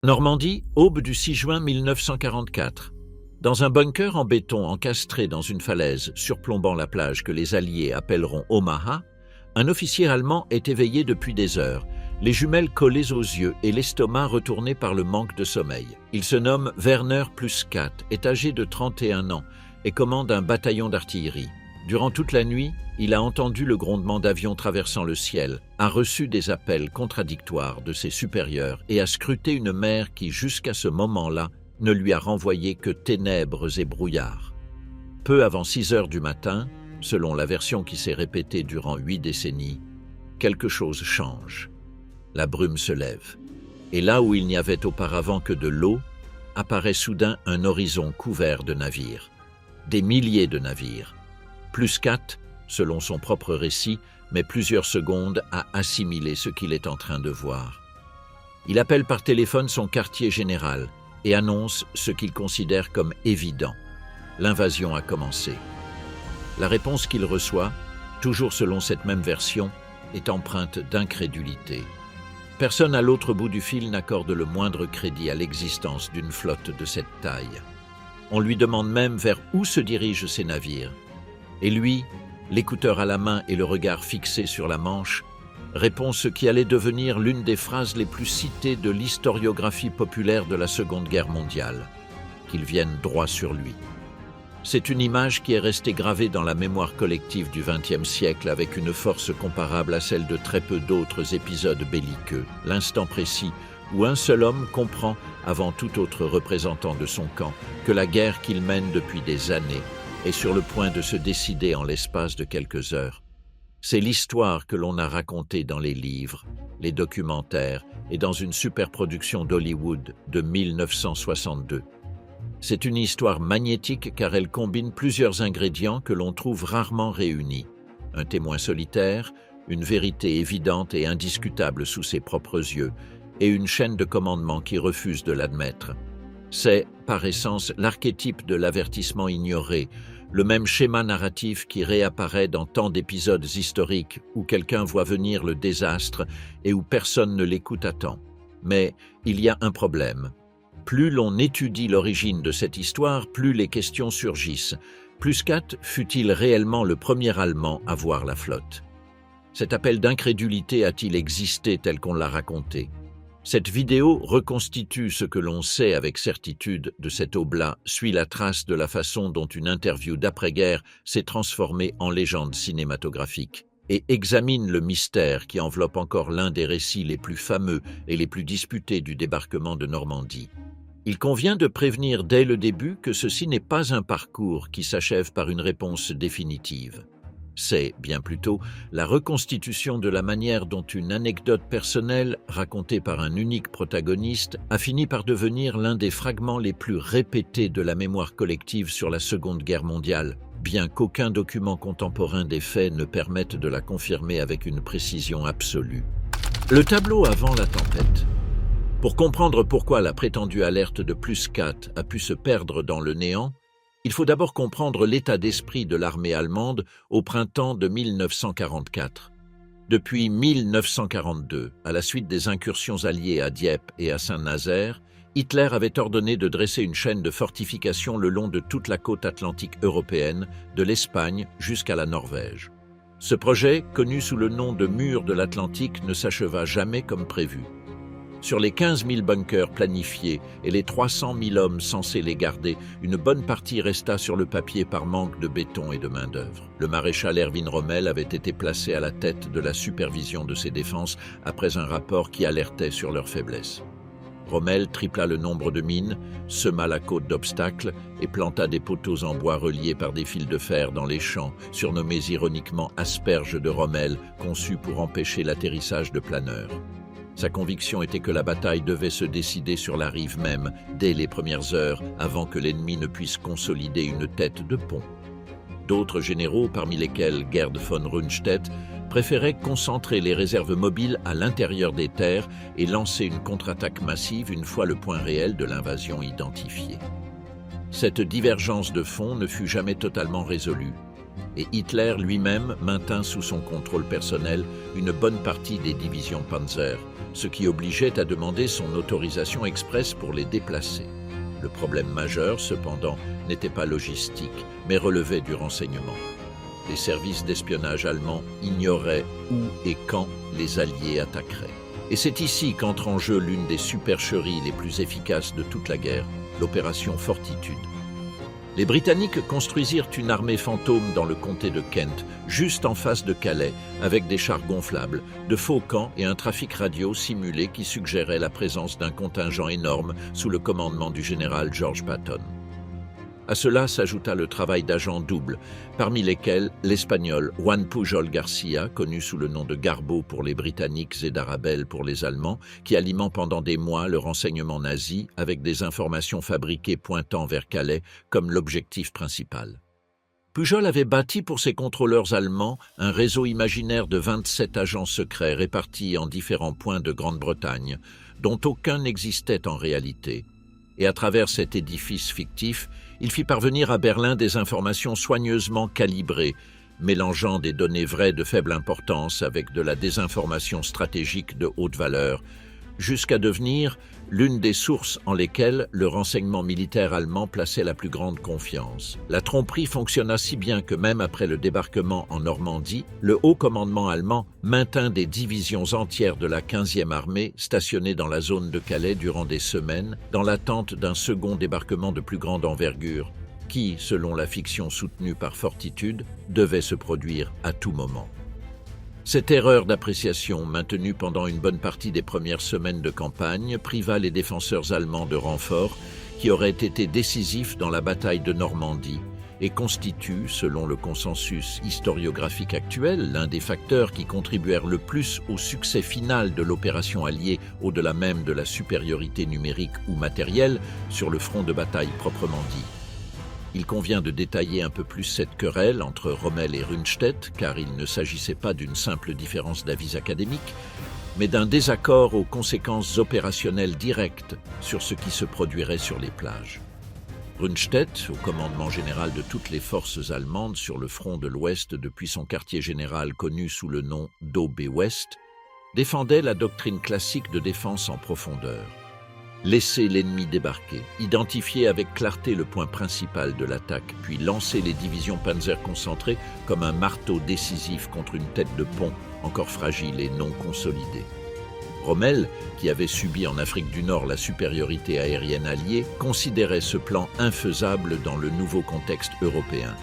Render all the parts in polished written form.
Normandie, aube du 6 juin 1944. Dans un bunker en béton encastré dans une falaise surplombant la plage que les Alliés appelleront Omaha, un officier allemand est éveillé depuis des heures, les jumelles collées aux yeux et l'estomac retourné par le manque de sommeil. Il se nomme Werner Pluskat, est âgé de 31 ans et commande un bataillon d'artillerie. Durant toute la nuit, il a entendu le grondement d'avions traversant le ciel, a reçu des appels contradictoires de ses supérieurs et a scruté une mer qui, jusqu'à ce moment-là, ne lui a renvoyé que ténèbres et brouillards. Peu avant 6 heures du matin, selon la version qui s'est répétée durant 8 décennies, quelque chose change. La brume se lève, et là où il n'y avait auparavant que de l'eau, apparaît soudain un horizon couvert de navires. Des milliers de navires. Pluskat, selon son propre récit, met plusieurs secondes à assimiler ce qu'il est en train de voir. Il appelle par téléphone son quartier général et annonce ce qu'il considère comme évident. L'invasion a commencé. La réponse qu'il reçoit, toujours selon cette même version, est empreinte d'incrédulité. Personne à l'autre bout du fil n'accorde le moindre crédit à l'existence d'une flotte de cette taille. On lui demande même vers où se dirigent ces navires. Et lui, l'écouteur à la main et le regard fixé sur la Manche, répond ce qui allait devenir l'une des phrases les plus citées de l'historiographie populaire de la Seconde Guerre mondiale, qu'ils viennent droit sur lui. C'est une image qui est restée gravée dans la mémoire collective du XXe siècle avec une force comparable à celle de très peu d'autres épisodes belliqueux, l'instant précis où un seul homme comprend, avant tout autre représentant de son camp, que la guerre qu'il mène depuis des années est sur le point de se décider en l'espace de quelques heures. C'est l'histoire que l'on a racontée dans les livres, les documentaires et dans une superproduction d'Hollywood de 1962. C'est une histoire magnétique car elle combine plusieurs ingrédients que l'on trouve rarement réunis. Un témoin solitaire, une vérité évidente et indiscutable sous ses propres yeux, et une chaîne de commandement qui refuse de l'admettre. C'est, par essence, l'archétype de l'avertissement ignoré, le même schéma narratif qui réapparaît dans tant d'épisodes historiques où quelqu'un voit venir le désastre et où personne ne l'écoute à temps. Mais il y a un problème. Plus l'on étudie l'origine de cette histoire, plus les questions surgissent. Pluskat fut-il réellement le premier Allemand à voir la flotte? Cet appel d'incrédulité a-t-il existé tel qu'on l'a raconté? Cette vidéo reconstitue ce que l'on sait avec certitude de cette aube-là, suit la trace de la façon dont une interview d'après-guerre s'est transformée en légende cinématographique et examine le mystère qui enveloppe encore l'un des récits les plus fameux et les plus disputés du débarquement de Normandie. Il convient de prévenir dès le début que ceci n'est pas un parcours qui s'achève par une réponse définitive. C'est, bien plutôt, la reconstitution de la manière dont une anecdote personnelle, racontée par un unique protagoniste, a fini par devenir l'un des fragments les plus répétés de la mémoire collective sur la Seconde Guerre mondiale, bien qu'aucun document contemporain des faits ne permette de la confirmer avec une précision absolue. Le tableau avant la tempête. Pour comprendre pourquoi la prétendue alerte de Pluskat a pu se perdre dans le néant, il faut d'abord comprendre l'état d'esprit de l'armée allemande au printemps de 1944. Depuis 1942, à la suite des incursions alliées à Dieppe et à Saint-Nazaire, Hitler avait ordonné de dresser une chaîne de fortifications le long de toute la côte atlantique européenne, de l'Espagne jusqu'à la Norvège. Ce projet, connu sous le nom de Mur de l'Atlantique, ne s'acheva jamais comme prévu. Sur les 15 000 bunkers planifiés et les 300 000 hommes censés les garder, une bonne partie resta sur le papier par manque de béton et de main-d'œuvre. Le maréchal Erwin Rommel avait été placé à la tête de la supervision de ces défenses après un rapport qui alertait sur leur faiblesse. Rommel tripla le nombre de mines, sema la côte d'obstacles et planta des poteaux en bois reliés par des fils de fer dans les champs, surnommés ironiquement asperges de Rommel, conçus pour empêcher l'atterrissage de planeurs. Sa conviction était que la bataille devait se décider sur la rive même, dès les premières heures, avant que l'ennemi ne puisse consolider une tête de pont. D'autres généraux, parmi lesquels Gerd von Rundstedt, préféraient concentrer les réserves mobiles à l'intérieur des terres et lancer une contre-attaque massive une fois le point réel de l'invasion identifié. Cette divergence de fond ne fut jamais totalement résolue, et Hitler lui-même maintint sous son contrôle personnel une bonne partie des divisions Panzer, ce qui obligeait à demander son autorisation expresse pour les déplacer. Le problème majeur, cependant, n'était pas logistique, mais relevait du renseignement. Les services d'espionnage allemands ignoraient où et quand les Alliés attaqueraient. Et c'est ici qu'entre en jeu l'une des supercheries les plus efficaces de toute la guerre, l'opération Fortitude. Les Britanniques construisirent une armée fantôme dans le comté de Kent, juste en face de Calais, avec des chars gonflables, de faux camps et un trafic radio simulé qui suggérait la présence d'un contingent énorme sous le commandement du général George Patton. À cela s'ajouta le travail d'agents doubles, parmi lesquels l'Espagnol Juan Pujol Garcia, connu sous le nom de Garbo pour les Britanniques et d'Arabelle pour les Allemands, qui alimente pendant des mois le renseignement nazi avec des informations fabriquées pointant vers Calais comme l'objectif principal. Pujol avait bâti pour ses contrôleurs allemands un réseau imaginaire de 27 agents secrets répartis en différents points de Grande-Bretagne, dont aucun n'existait en réalité. Et à travers cet édifice fictif, il fit parvenir à Berlin des informations soigneusement calibrées, mélangeant des données vraies de faible importance avec de la désinformation stratégique de haute valeur, jusqu'à devenir l'une des sources en lesquelles le renseignement militaire allemand plaçait la plus grande confiance. La tromperie fonctionna si bien que même après le débarquement en Normandie, le haut commandement allemand maintint des divisions entières de la 15e armée stationnées dans la zone de Calais durant des semaines, dans l'attente d'un second débarquement de plus grande envergure, qui, selon la fiction soutenue par Fortitude, devait se produire à tout moment. Cette erreur d'appréciation, maintenue pendant une bonne partie des premières semaines de campagne, priva les défenseurs allemands de renforts qui auraient été décisifs dans la bataille de Normandie et constitue, selon le consensus historiographique actuel, l'un des facteurs qui contribuèrent le plus au succès final de l'opération alliée au-delà même de la supériorité numérique ou matérielle sur le front de bataille proprement dit. Il convient de détailler un peu plus cette querelle entre Rommel et Rundstedt, car il ne s'agissait pas d'une simple différence d'avis académiques, mais d'un désaccord aux conséquences opérationnelles directes sur ce qui se produirait sur les plages. Rundstedt, au commandement général de toutes les forces allemandes sur le front de l'Ouest depuis son quartier général connu sous le nom d'Obe-West, défendait la doctrine classique de défense en profondeur. Laisser l'ennemi débarquer, identifier avec clarté le point principal de l'attaque, puis lancer les divisions panzer concentrées comme un marteau décisif contre une tête de pont encore fragile et non consolidée. Rommel, qui avait subi en Afrique du Nord la supériorité aérienne alliée, considérait ce plan infaisable dans le nouveau contexte européen.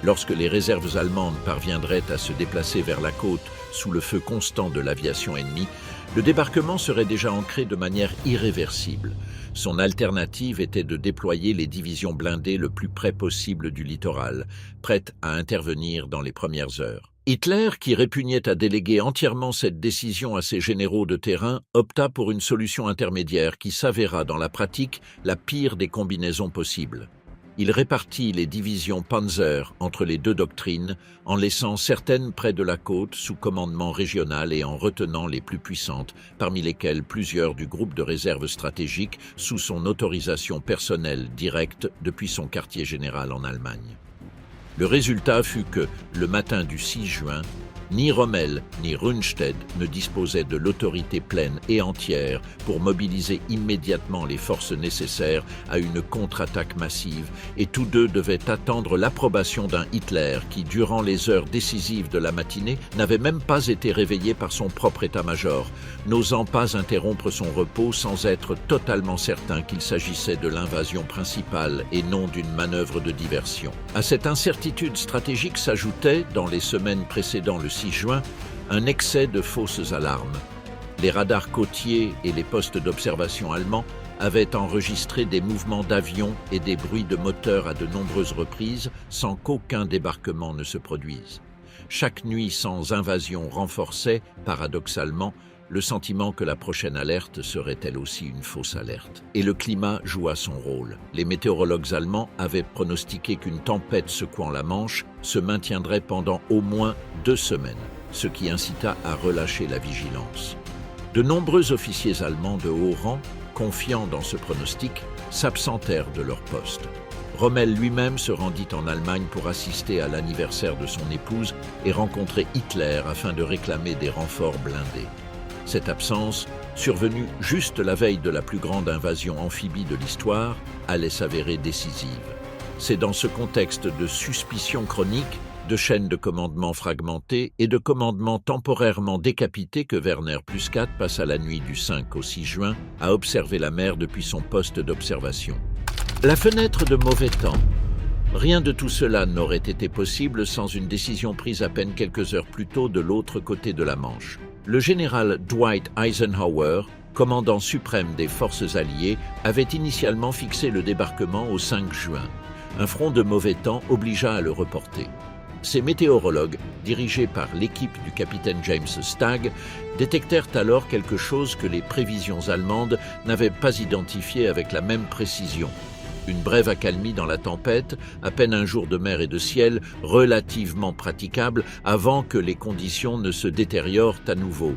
Lorsque les réserves allemandes parviendraient à se déplacer vers la côte sous le feu constant de l'aviation ennemie, le débarquement serait déjà ancré de manière irréversible. Son alternative était de déployer les divisions blindées le plus près possible du littoral, prêtes à intervenir dans les premières heures. Hitler, qui répugnait à déléguer entièrement cette décision à ses généraux de terrain, opta pour une solution intermédiaire qui s'avéra dans la pratique la pire des combinaisons possibles. Il répartit les divisions Panzer entre les deux doctrines, en laissant certaines près de la côte sous commandement régional et en retenant les plus puissantes, parmi lesquelles plusieurs du groupe de réserve stratégique sous son autorisation personnelle directe depuis son quartier général en Allemagne. Le résultat fut que, le matin du 6 juin, ni Rommel ni Rundstedt ne disposaient de l'autorité pleine et entière pour mobiliser immédiatement les forces nécessaires à une contre-attaque massive, et tous deux devaient attendre l'approbation d'un Hitler qui, durant les heures décisives de la matinée, n'avait même pas été réveillé par son propre état-major, n'osant pas interrompre son repos sans être totalement certain qu'il s'agissait de l'invasion principale et non d'une manœuvre de diversion. À cette incertitude stratégique s'ajoutait, dans les semaines précédant le 6 juin, un excès de fausses alarmes. Les radars côtiers et les postes d'observation allemands avaient enregistré des mouvements d'avions et des bruits de moteurs à de nombreuses reprises sans qu'aucun débarquement ne se produise. Chaque nuit sans invasion renforçait, paradoxalement, le sentiment que la prochaine alerte serait elle aussi une fausse alerte. Et le climat joua son rôle. Les météorologues allemands avaient pronostiqué qu'une tempête secouant la Manche se maintiendrait pendant au moins 2 semaines, ce qui incita à relâcher la vigilance. De nombreux officiers allemands de haut rang, confiants dans ce pronostic, s'absentèrent de leur poste. Rommel lui-même se rendit en Allemagne pour assister à l'anniversaire de son épouse et rencontrer Hitler afin de réclamer des renforts blindés. Cette absence, survenue juste la veille de la plus grande invasion amphibie de l'histoire, allait s'avérer décisive. C'est dans ce contexte de suspicion chronique, de chaînes de commandement fragmentées et de commandements temporairement décapités que Werner Plus-4 passa la nuit du 5 au 6 juin à observer la mer depuis son poste d'observation. La fenêtre de mauvais temps. Rien de tout cela n'aurait été possible sans une décision prise à peine quelques heures plus tôt de l'autre côté de la Manche. Le général Dwight Eisenhower, commandant suprême des forces alliées, avait initialement fixé le débarquement au 5 juin. Un front de mauvais temps obligea à le reporter. Ces météorologues, dirigés par l'équipe du capitaine James Stagg, détectèrent alors quelque chose que les prévisions allemandes n'avaient pas identifié avec la même précision. Une brève accalmie dans la tempête, à peine un jour de mer et de ciel, relativement praticable avant que les conditions ne se détériorent à nouveau.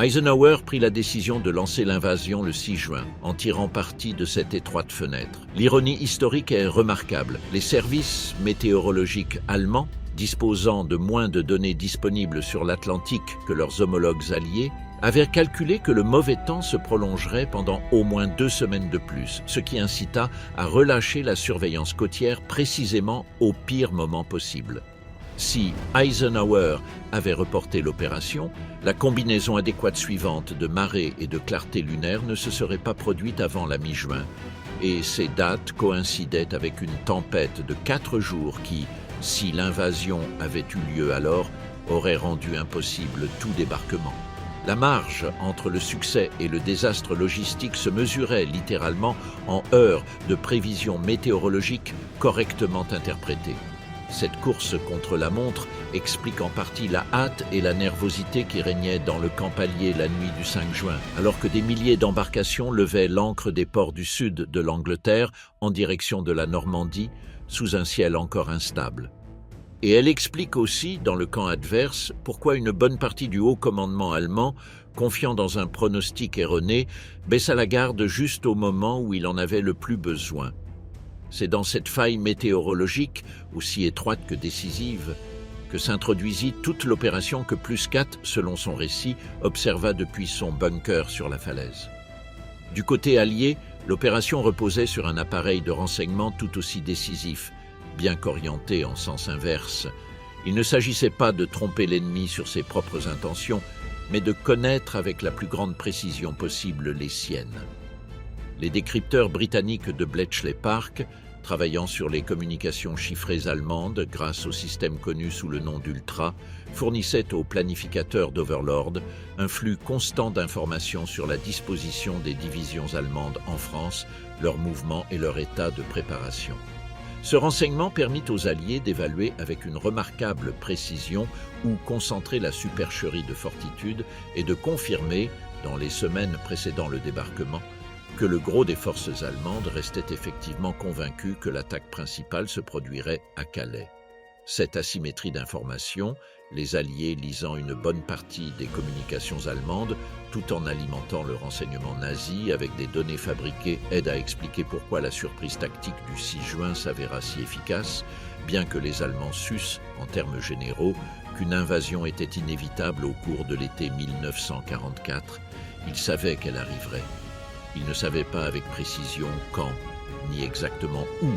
Eisenhower prit la décision de lancer l'invasion le 6 juin, en tirant parti de cette étroite fenêtre. L'ironie historique est remarquable. Les services météorologiques allemands, disposant de moins de données disponibles sur l'Atlantique que leurs homologues alliés, avaient calculé que le mauvais temps se prolongerait pendant au moins 2 semaines de plus, ce qui incita à relâcher la surveillance côtière précisément au pire moment possible. Si Eisenhower avait reporté l'opération, la combinaison adéquate suivante de marée et de clarté lunaire ne se serait pas produite avant la mi-juin, et ces dates coïncidaient avec une tempête de 4 jours qui, si l'invasion avait eu lieu alors, aurait rendu impossible tout débarquement. La marge entre le succès et le désastre logistique se mesurait littéralement en heures de prévisions météorologiques correctement interprétées. Cette course contre la montre explique en partie la hâte et la nervosité qui régnaient dans le camp allié la nuit du 5 juin, alors que des milliers d'embarcations levaient l'ancre des ports du sud de l'Angleterre en direction de la Normandie, sous un ciel encore instable. Et elle explique aussi, dans le camp adverse, pourquoi une bonne partie du haut commandement allemand, confiant dans un pronostic erroné, baissa la garde juste au moment où il en avait le plus besoin. C'est dans cette faille météorologique, aussi étroite que décisive, que s'introduisit toute l'opération que Plus-4, selon son récit, observa depuis son bunker sur la falaise. Du côté allié, l'opération reposait sur un appareil de renseignement tout aussi décisif, bien qu'orienté en sens inverse. Il ne s'agissait pas de tromper l'ennemi sur ses propres intentions, mais de connaître avec la plus grande précision possible les siennes. Les décrypteurs britanniques de Bletchley Park, travaillant sur les communications chiffrées allemandes grâce au système connu sous le nom d'Ultra, fournissaient aux planificateurs d'Overlord un flux constant d'informations sur la disposition des divisions allemandes en France, leurs mouvements et leur état de préparation. Ce renseignement permit aux Alliés d'évaluer avec une remarquable précision où concentrer la supercherie de Fortitude et de confirmer, dans les semaines précédant le débarquement, que le gros des forces allemandes restait effectivement convaincu que l'attaque principale se produirait à Calais. Cette asymétrie d'informations, les Alliés lisant une bonne partie des communications allemandes, tout en alimentant le renseignement nazi avec des données fabriquées, aide à expliquer pourquoi la surprise tactique du 6 juin s'avéra si efficace, bien que les Allemands sussent, en termes généraux, qu'une invasion était inévitable au cours de l'été 1944. Ils savaient qu'elle arriverait. Ils ne savaient pas avec précision quand, ni exactement où,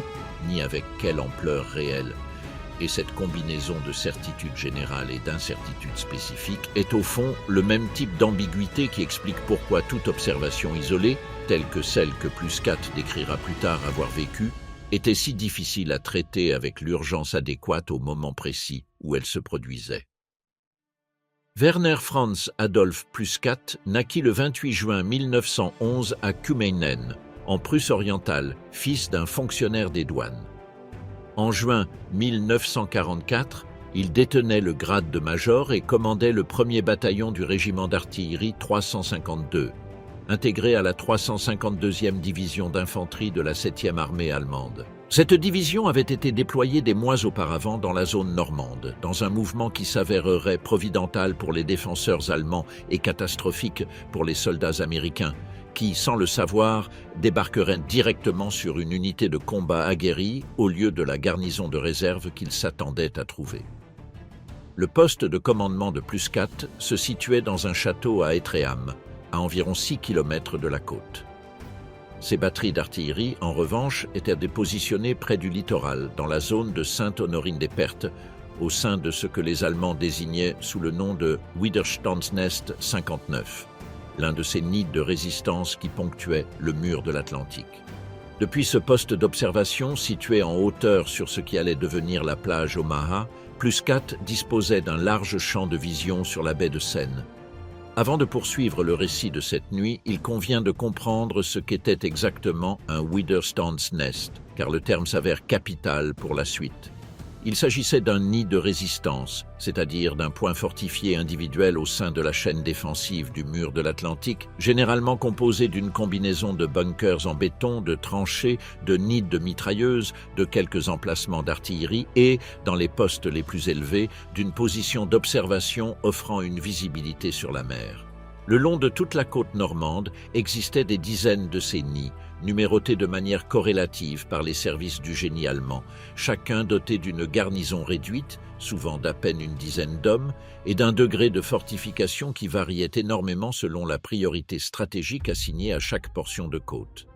ni avec quelle ampleur réelle. Et cette combinaison de certitude générale et d'incertitude spécifique est au fond le même type d'ambiguïté qui explique pourquoi toute observation isolée, telle que celle que Plus-4 décrira plus tard avoir vécue, était si difficile à traiter avec l'urgence adéquate au moment précis où elle se produisait. Werner Franz Adolf Plus-4 naquit le 28 juin 1911 à Kümeinen, en Prusse orientale, fils d'un fonctionnaire des douanes. En juin 1944, il détenait le grade de major et commandait le 1er bataillon du régiment d'artillerie 352, intégré à la 352e division d'infanterie de la 7e armée allemande. Cette division avait été déployée des mois auparavant dans la zone normande, dans un mouvement qui s'avérerait providental pour les défenseurs allemands et catastrophique pour les soldats américains, qui, sans le savoir, débarqueraient directement sur une unité de combat aguerrie au lieu de la garnison de réserve qu'ils s'attendaient à trouver. Le poste de commandement de Plus 4 se situait dans un château à Étréham, à environ 6 km de la côte. Ces batteries d'artillerie, en revanche, étaient dépositionnées près du littoral, dans la zone de Sainte-Honorine-des-Pertes, au sein de ce que les Allemands désignaient sous le nom de Widerstandsnest 59, l'un de ces nids de résistance qui ponctuaient le mur de l'Atlantique. Depuis ce poste d'observation, situé en hauteur sur ce qui allait devenir la plage Omaha, Plus 4 disposait d'un large champ de vision sur la baie de Seine. Avant de poursuivre le récit de cette nuit, il convient de comprendre ce qu'était exactement un Widerstandsnest, car le terme s'avère capital pour la suite. Il s'agissait d'un nid de résistance, c'est-à-dire d'un point fortifié individuel au sein de la chaîne défensive du mur de l'Atlantique, généralement composé d'une combinaison de bunkers en béton, de tranchées, de nids de mitrailleuses, de quelques emplacements d'artillerie et, dans les postes les plus élevés, d'une position d'observation offrant une visibilité sur la mer. Le long de toute la côte normande existaient des dizaines de ces nids, numérotés de manière corrélative par les services du génie allemand, chacun doté d'une garnison réduite, souvent d'à peine une dizaine d'hommes, et d'un degré de fortification qui variait énormément selon la priorité stratégique assignée à chaque portion de côte.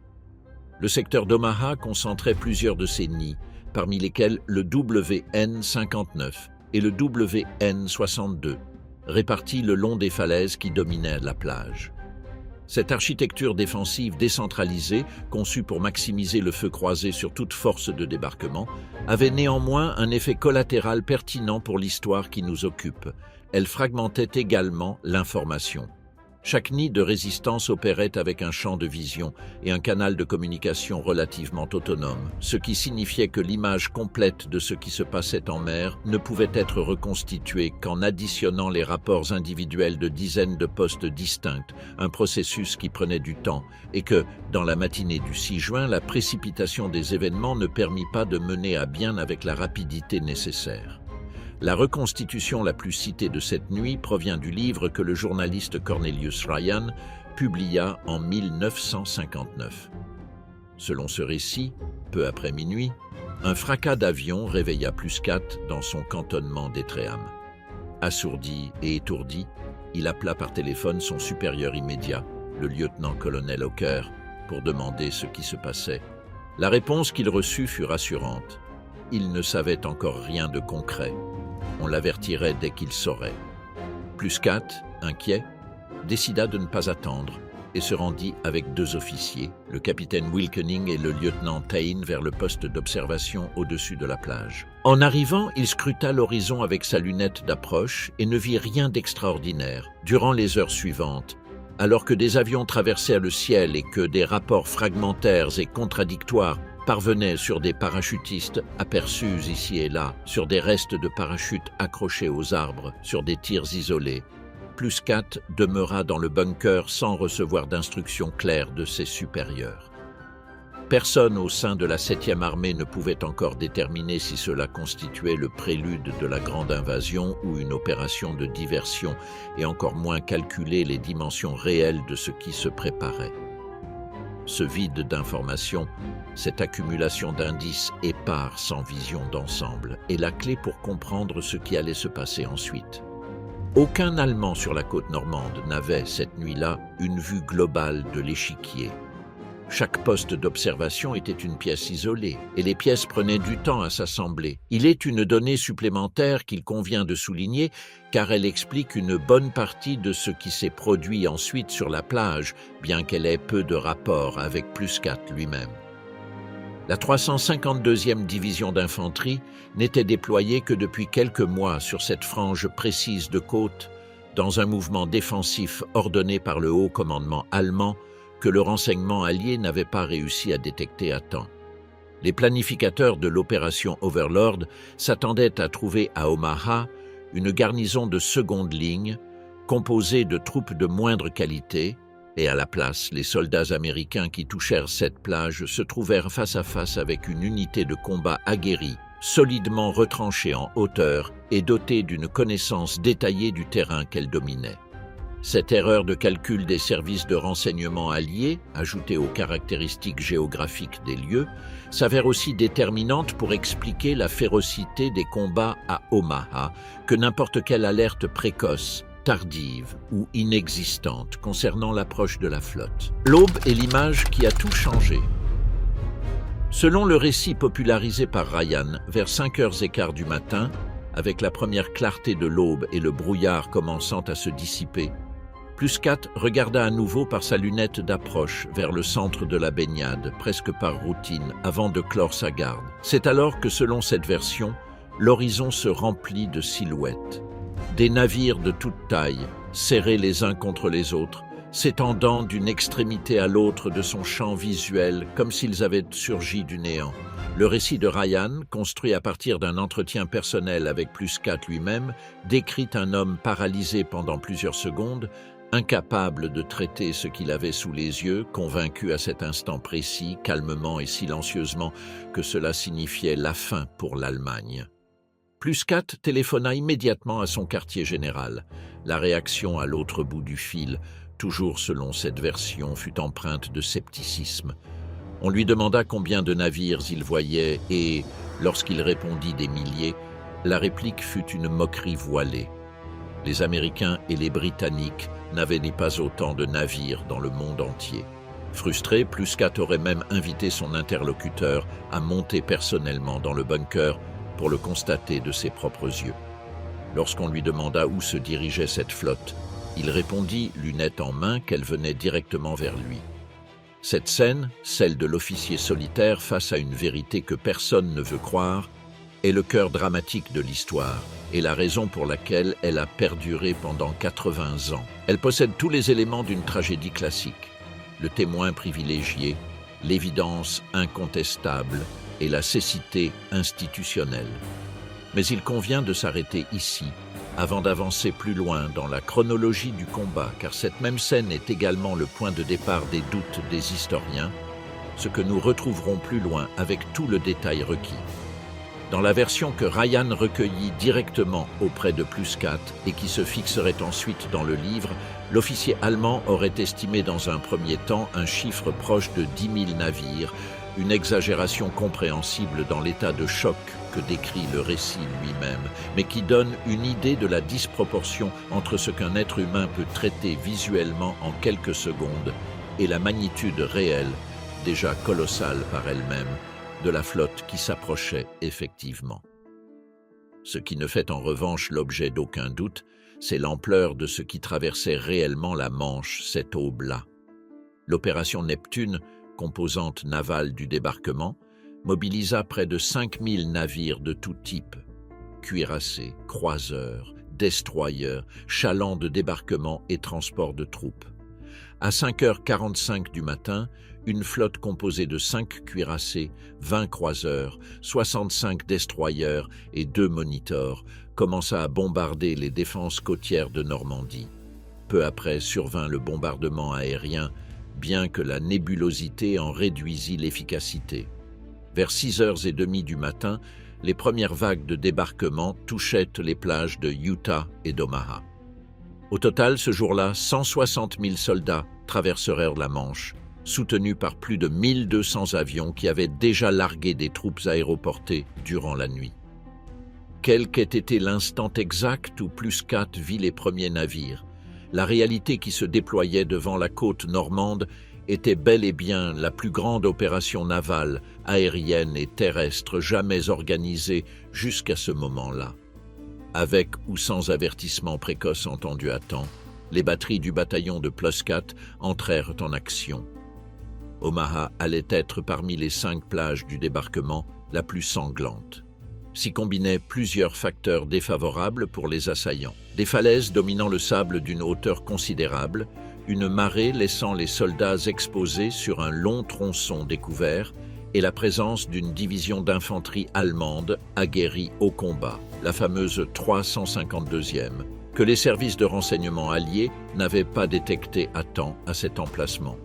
Le secteur d'Omaha concentrait plusieurs de ces nids, parmi lesquels le WN-59 et le WN-62, répartis le long des falaises qui dominaient la plage. Cette architecture défensive décentralisée, conçue pour maximiser le feu croisé sur toute force de débarquement, avait néanmoins un effet collatéral pertinent pour l'histoire qui nous occupe. Elle fragmentait également l'information. Chaque nid de résistance opérait avec un champ de vision et un canal de communication relativement autonome, ce qui signifiait que l'image complète de ce qui se passait en mer ne pouvait être reconstituée qu'en additionnant les rapports individuels de dizaines de postes distincts, un processus qui prenait du temps, et que, dans la matinée du 6 juin, la précipitation des événements ne permit pas de mener à bien avec la rapidité nécessaire. La reconstitution la plus citée de cette nuit provient du livre que le journaliste Cornelius Ryan publia en 1959. Selon ce récit, peu après minuit, un fracas d'avion réveilla Plus 4 dans son cantonnement d'Étréham. Assourdi et étourdi, il appela par téléphone son supérieur immédiat, le lieutenant-colonel Hawker, pour demander ce qui se passait. La réponse qu'il reçut fut rassurante. Il ne savait encore rien de concret. On l'avertirait dès qu'il saurait. Plus 4, inquiet, décida de ne pas attendre et se rendit avec 2 officiers, le capitaine Wilkening et le lieutenant Tain, vers le poste d'observation au-dessus de la plage. En arrivant, il scruta l'horizon avec sa lunette d'approche et ne vit rien d'extraordinaire. Durant les heures suivantes, alors que des avions traversèrent le ciel et que des rapports fragmentaires et contradictoires parvenaient sur des parachutistes aperçus ici et là, sur des restes de parachutes accrochés aux arbres, sur des tirs isolés, Plus 4 demeura dans le bunker sans recevoir d'instructions claires de ses supérieurs. Personne au sein de la 7e armée ne pouvait encore déterminer si cela constituait le prélude de la grande invasion ou une opération de diversion, et encore moins calculer les dimensions réelles de ce qui se préparait. Ce vide d'informations, cette accumulation d'indices épars sans vision d'ensemble, est la clé pour comprendre ce qui allait se passer ensuite. Aucun Allemand sur la côte normande n'avait, cette nuit-là, une vue globale de l'échiquier. Chaque poste d'observation était une pièce isolée, et les pièces prenaient du temps à s'assembler. Il est une donnée supplémentaire qu'il convient de souligner, car elle explique une bonne partie de ce qui s'est produit ensuite sur la plage, bien qu'elle ait peu de rapport avec Plus 4 lui-même. La 352e division d'infanterie n'était déployée que depuis quelques mois sur cette frange précise de côte, dans un mouvement défensif ordonné par le haut commandement allemand, que le renseignement allié n'avait pas réussi à détecter à temps. Les planificateurs de l'opération Overlord s'attendaient à trouver à Omaha une garnison de seconde ligne, composée de troupes de moindre qualité, et à la place, les soldats américains qui touchèrent cette plage se trouvèrent face à face avec une unité de combat aguerrie, solidement retranchée en hauteur et dotée d'une connaissance détaillée du terrain qu'elle dominait. Cette erreur de calcul des services de renseignement alliés, ajoutée aux caractéristiques géographiques des lieux, s'avère aussi déterminante pour expliquer la férocité des combats à Omaha que n'importe quelle alerte précoce, tardive ou inexistante concernant l'approche de la flotte. L'aube est l'image qui a tout changé. Selon le récit popularisé par Ryan, vers 5h15 du matin, avec la première clarté de l'aube et le brouillard commençant à se dissiper, Pluscat regarda à nouveau par sa lunette d'approche vers le centre de la baignade, presque par routine, avant de clore sa garde. C'est alors que, selon cette version, l'horizon se remplit de silhouettes. Des navires de toute taille, serrés les uns contre les autres, s'étendant d'une extrémité à l'autre de son champ visuel comme s'ils avaient surgi du néant. Le récit de Ryan, construit à partir d'un entretien personnel avec Pluscat lui-même, décrit un homme paralysé pendant plusieurs secondes, incapable de traiter ce qu'il avait sous les yeux, convaincu à cet instant précis, calmement et silencieusement, que cela signifiait la fin pour l'Allemagne. Pluscat téléphona immédiatement à son quartier général. La réaction à l'autre bout du fil, toujours selon cette version, fut empreinte de scepticisme. On lui demanda combien de navires il voyait et, lorsqu'il répondit des milliers, la réplique fut une moquerie voilée. Les Américains et les Britanniques n'avaient pas autant de navires dans le monde entier. Frustré, Pluscat aurait même invité son interlocuteur à monter personnellement dans le bunker pour le constater de ses propres yeux. Lorsqu'on lui demanda où se dirigeait cette flotte, il répondit, lunettes en main, qu'elle venait directement vers lui. Cette scène, celle de l'officier solitaire face à une vérité que personne ne veut croire, est le cœur dramatique de l'histoire et la raison pour laquelle elle a perduré pendant 80 ans. Elle possède tous les éléments d'une tragédie classique. Le témoin privilégié, l'évidence incontestable et la cécité institutionnelle. Mais il convient de s'arrêter ici, avant d'avancer plus loin dans la chronologie du combat, car cette même scène est également le point de départ des doutes des historiens, ce que nous retrouverons plus loin avec tout le détail requis. Dans la version que Ryan recueillit directement auprès de Pluscat et qui se fixerait ensuite dans le livre, l'officier allemand aurait estimé dans un premier temps un chiffre proche de 10 000 navires, une exagération compréhensible dans l'état de choc que décrit le récit lui-même, mais qui donne une idée de la disproportion entre ce qu'un être humain peut traiter visuellement en quelques secondes et la magnitude réelle, déjà colossale par elle-même, de la flotte qui s'approchait effectivement. Ce qui ne fait en revanche l'objet d'aucun doute, c'est l'ampleur de ce qui traversait réellement la Manche cette aube-là. L'opération Neptune, composante navale du débarquement, mobilisa près de 5000 navires de tout type, cuirassés, croiseurs, destroyers, chalands de débarquement et transport de troupes. À 5h45 du matin, une flotte composée de 5 cuirassés, 20 croiseurs, 65 destroyers et 2 monitors commença à bombarder les défenses côtières de Normandie. Peu après survint le bombardement aérien, bien que la nébulosité en réduisit l'efficacité. Vers 6h30 du matin, les premières vagues de débarquement touchaient les plages de Utah et d'Omaha. Au total, ce jour-là, 160 000 soldats traversèrent la Manche, soutenus par plus de 1200 avions qui avaient déjà largué des troupes aéroportées durant la nuit. Quel qu'ait été l'instant exact où Pluscat vit les premiers navires, la réalité qui se déployait devant la côte normande était bel et bien la plus grande opération navale, aérienne et terrestre jamais organisée jusqu'à ce moment-là. Avec ou sans avertissement précoce entendu à temps, les batteries du bataillon de Pluscat entrèrent en action. Omaha allait être parmi les 5 plages du débarquement la plus sanglante. S'y combinaient plusieurs facteurs défavorables pour les assaillants. Des falaises dominant le sable d'une hauteur considérable, une marée laissant les soldats exposés sur un long tronçon découvert et la présence d'une division d'infanterie allemande aguerrie au combat, la fameuse 352e, que les services de renseignement alliés n'avaient pas détecté à temps à cet emplacement.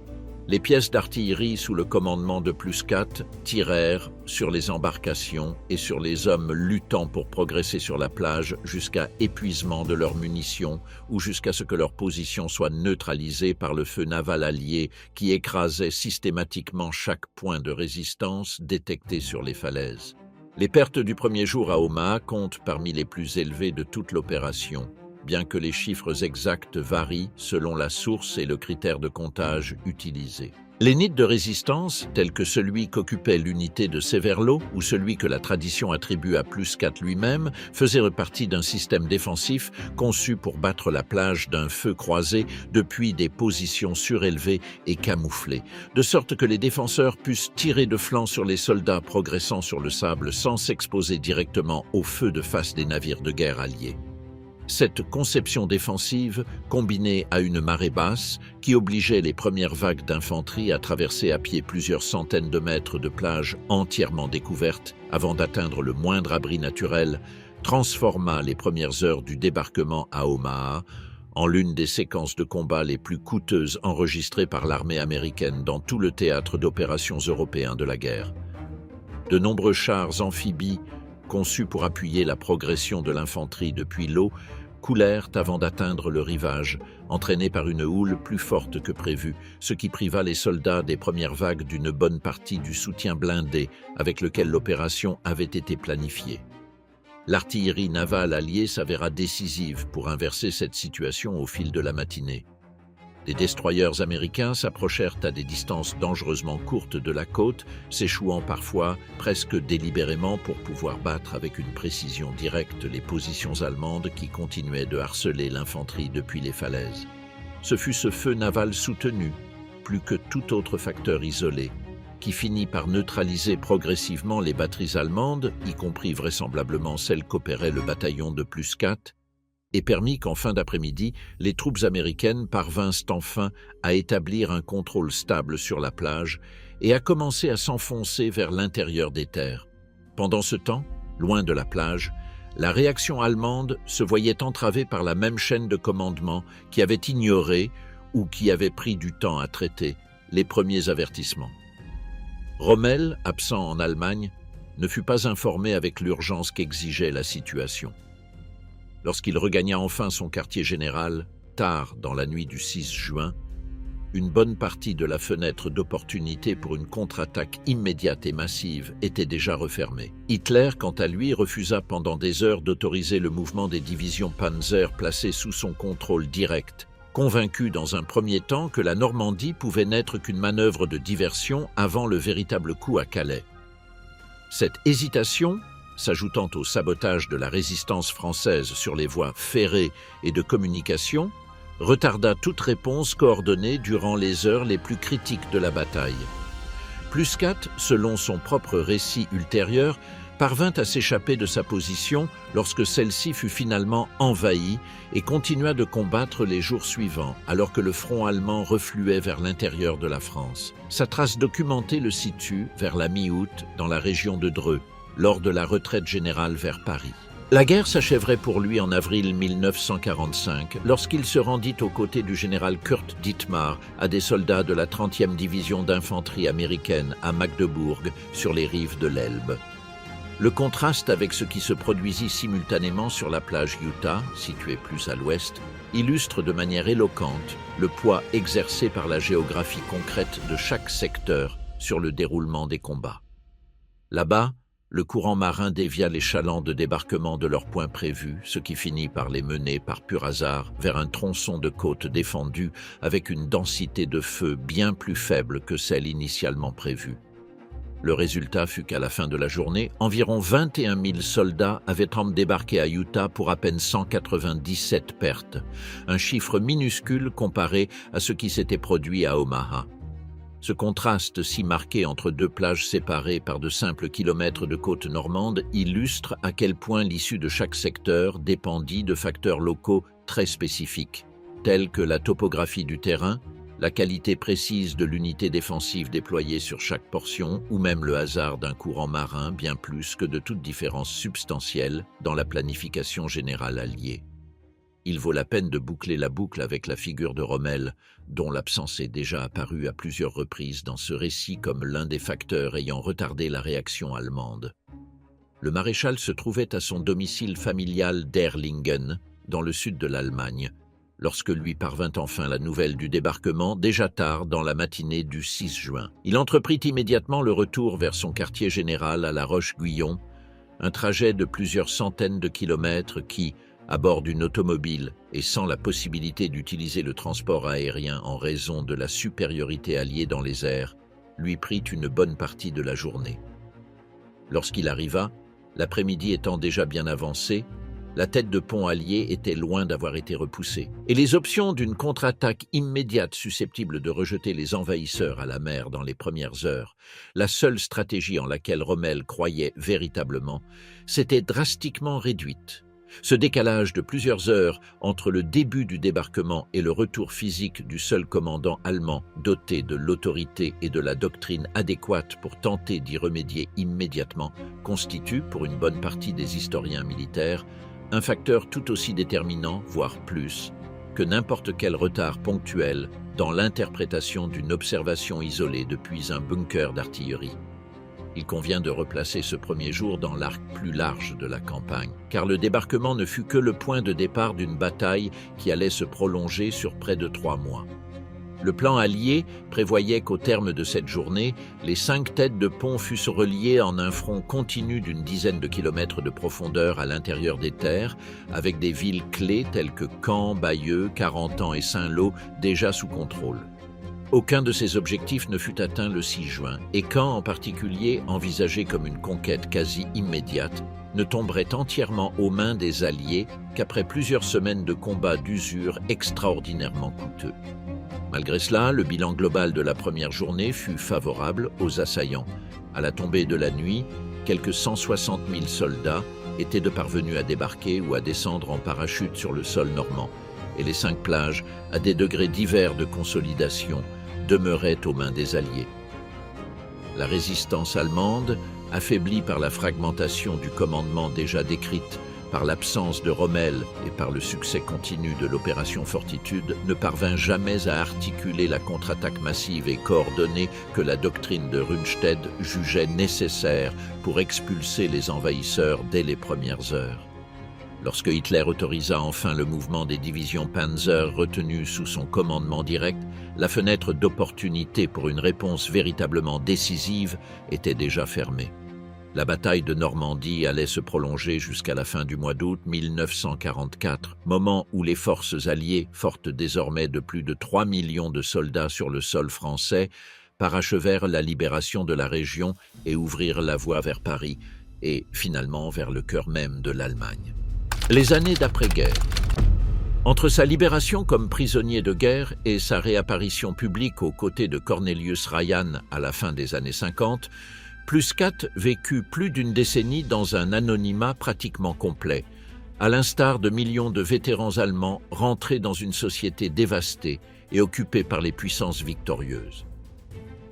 Les pièces d'artillerie sous le commandement de Pluscat tirèrent sur les embarcations et sur les hommes luttant pour progresser sur la plage jusqu'à épuisement de leurs munitions ou jusqu'à ce que leur position soit neutralisée par le feu naval allié qui écrasait systématiquement chaque point de résistance détecté sur les falaises. Les pertes du premier jour à Omaha comptent parmi les plus élevées de toute l'opération, bien que les chiffres exacts varient selon la source et le critère de comptage utilisé. Les nids de résistance, tels que celui qu'occupait l'unité de Severlo ou celui que la tradition attribue à Pluscat lui-même, faisaient partie d'un système défensif conçu pour battre la plage d'un feu croisé depuis des positions surélevées et camouflées, de sorte que les défenseurs puissent tirer de flanc sur les soldats progressant sur le sable sans s'exposer directement au feu de face des navires de guerre alliés. Cette conception défensive, combinée à une marée basse qui obligeait les premières vagues d'infanterie à traverser à pied plusieurs centaines de mètres de plage entièrement découverte avant d'atteindre le moindre abri naturel, transforma les premières heures du débarquement à Omaha en l'une des séquences de combat les plus coûteuses enregistrées par l'armée américaine dans tout le théâtre d'opérations européen de la guerre. De nombreux chars amphibies conçus pour appuyer la progression de l'infanterie depuis l'eau, coulèrent avant d'atteindre le rivage, entraînés par une houle plus forte que prévu, ce qui priva les soldats des premières vagues d'une bonne partie du soutien blindé avec lequel l'opération avait été planifiée. L'artillerie navale alliée s'avéra décisive pour inverser cette situation au fil de la matinée. Des destroyers américains s'approchèrent à des distances dangereusement courtes de la côte, s'échouant parfois presque délibérément pour pouvoir battre avec une précision directe les positions allemandes qui continuaient de harceler l'infanterie depuis les falaises. Ce fut ce feu naval soutenu, plus que tout autre facteur isolé, qui finit par neutraliser progressivement les batteries allemandes, y compris vraisemblablement celles qu'opérait le bataillon de Pluscat, et permit qu'en fin d'après-midi, les troupes américaines parvinssent enfin à établir un contrôle stable sur la plage et à commencer à s'enfoncer vers l'intérieur des terres. Pendant ce temps, loin de la plage, la réaction allemande se voyait entravée par la même chaîne de commandement qui avait ignoré ou qui avait pris du temps à traiter les premiers avertissements. Rommel, absent en Allemagne, ne fut pas informé avec l'urgence qu'exigeait la situation. Lorsqu'il regagna enfin son quartier général, tard dans la nuit du 6 juin, une bonne partie de la fenêtre d'opportunité pour une contre-attaque immédiate et massive était déjà refermée. Hitler, quant à lui, refusa pendant des heures d'autoriser le mouvement des divisions Panzer placées sous son contrôle direct, convaincu dans un premier temps que la Normandie pouvait n'être qu'une manœuvre de diversion avant le véritable coup à Calais. Cette hésitation, s'ajoutant au sabotage de la résistance française sur les voies ferrées et de communication, retarda toute réponse coordonnée durant les heures les plus critiques de la bataille. Pluscat, selon son propre récit ultérieur, parvint à s'échapper de sa position lorsque celle-ci fut finalement envahie et continua de combattre les jours suivants, alors que le front allemand refluait vers l'intérieur de la France. Sa trace documentée le situe vers la mi-août dans la région de Dreux, lors de la retraite générale vers Paris. La guerre s'achèverait pour lui en avril 1945, lorsqu'il se rendit aux côtés du général Kurt Dittmar à des soldats de la 30e division d'infanterie américaine à Magdebourg, sur les rives de l'Elbe. Le contraste avec ce qui se produisit simultanément sur la plage Utah, située plus à l'ouest, illustre de manière éloquente le poids exercé par la géographie concrète de chaque secteur sur le déroulement des combats. Là-bas, le courant marin dévia les chalands de débarquement de leur point prévu, ce qui finit par les mener par pur hasard vers un tronçon de côte défendu avec une densité de feu bien plus faible que celle initialement prévue. Le résultat fut qu'à la fin de la journée, environ 21 000 soldats avaient débarqué à Utah pour à peine 197 pertes, un chiffre minuscule comparé à ce qui s'était produit à Omaha. Ce contraste si marqué entre deux plages séparées par de simples kilomètres de côte normande illustre à quel point l'issue de chaque secteur dépendit de facteurs locaux très spécifiques, tels que la topographie du terrain, la qualité précise de l'unité défensive déployée sur chaque portion ou même le hasard d'un courant marin bien plus que de toute différence substantielle dans la planification générale alliée. Il vaut la peine de boucler la boucle avec la figure de Rommel, dont l'absence est déjà apparue à plusieurs reprises dans ce récit comme l'un des facteurs ayant retardé la réaction allemande. Le maréchal se trouvait à son domicile familial d'Erlingen, dans le sud de l'Allemagne, lorsque lui parvint enfin la nouvelle du débarquement, déjà tard dans la matinée du 6 juin. Il entreprit immédiatement le retour vers son quartier général à La Roche-Guyon, un trajet de plusieurs centaines de kilomètres qui, à bord d'une automobile et sans la possibilité d'utiliser le transport aérien en raison de la supériorité alliée dans les airs, lui prit une bonne partie de la journée. Lorsqu'il arriva, l'après-midi étant déjà bien avancé, la tête de pont alliée était loin d'avoir été repoussée, et les options d'une contre-attaque immédiate susceptible de rejeter les envahisseurs à la mer dans les premières heures, la seule stratégie en laquelle Rommel croyait véritablement, s'était drastiquement réduite. Ce décalage de plusieurs heures entre le début du débarquement et le retour physique du seul commandant allemand doté de l'autorité et de la doctrine adéquate pour tenter d'y remédier immédiatement constitue, pour une bonne partie des historiens militaires, un facteur tout aussi déterminant, voire plus, que n'importe quel retard ponctuel dans l'interprétation d'une observation isolée depuis un bunker d'artillerie. Il convient de replacer ce premier jour dans l'arc plus large de la campagne, car le débarquement ne fut que le point de départ d'une bataille qui allait se prolonger sur près de 3 mois. Le plan allié prévoyait qu'au terme de cette journée, les 5 têtes de pont fussent reliées en un front continu d'une dizaine de kilomètres de profondeur à l'intérieur des terres, avec des villes clés telles que Caen, Bayeux, Carentan et Saint-Lô déjà sous contrôle. Aucun de ces objectifs ne fut atteint le 6 juin, et Caen en particulier, envisagé comme une conquête quasi immédiate, ne tomberait entièrement aux mains des Alliés qu'après plusieurs semaines de combats d'usure extraordinairement coûteux. Malgré cela, le bilan global de la première journée fut favorable aux assaillants. À la tombée de la nuit, quelques 160 000 soldats étaient de parvenus à débarquer ou à descendre en parachute sur le sol normand, et les 5 plages, à des degrés divers de consolidation, demeuraient aux mains des Alliés. La résistance allemande, affaiblie par la fragmentation du commandement déjà décrite, par l'absence de Rommel et par le succès continu de l'opération Fortitude, ne parvint jamais à articuler la contre-attaque massive et coordonnée que la doctrine de Rundstedt jugeait nécessaire pour expulser les envahisseurs dès les premières heures. Lorsque Hitler autorisa enfin le mouvement des divisions Panzer retenues sous son commandement direct, la fenêtre d'opportunité pour une réponse véritablement décisive était déjà fermée. La bataille de Normandie allait se prolonger jusqu'à la fin du mois d'août 1944, moment où les forces alliées, fortes désormais de plus de 3 millions de soldats sur le sol français, parachevèrent la libération de la région et ouvrirent la voie vers Paris, et finalement vers le cœur même de l'Allemagne. Les années d'après-guerre. Entre sa libération comme prisonnier de guerre et sa réapparition publique aux côtés de Cornelius Ryan à la fin des années 50, Plusquat vécut plus d'une décennie dans un anonymat pratiquement complet, à l'instar de millions de vétérans allemands rentrés dans une société dévastée et occupée par les puissances victorieuses.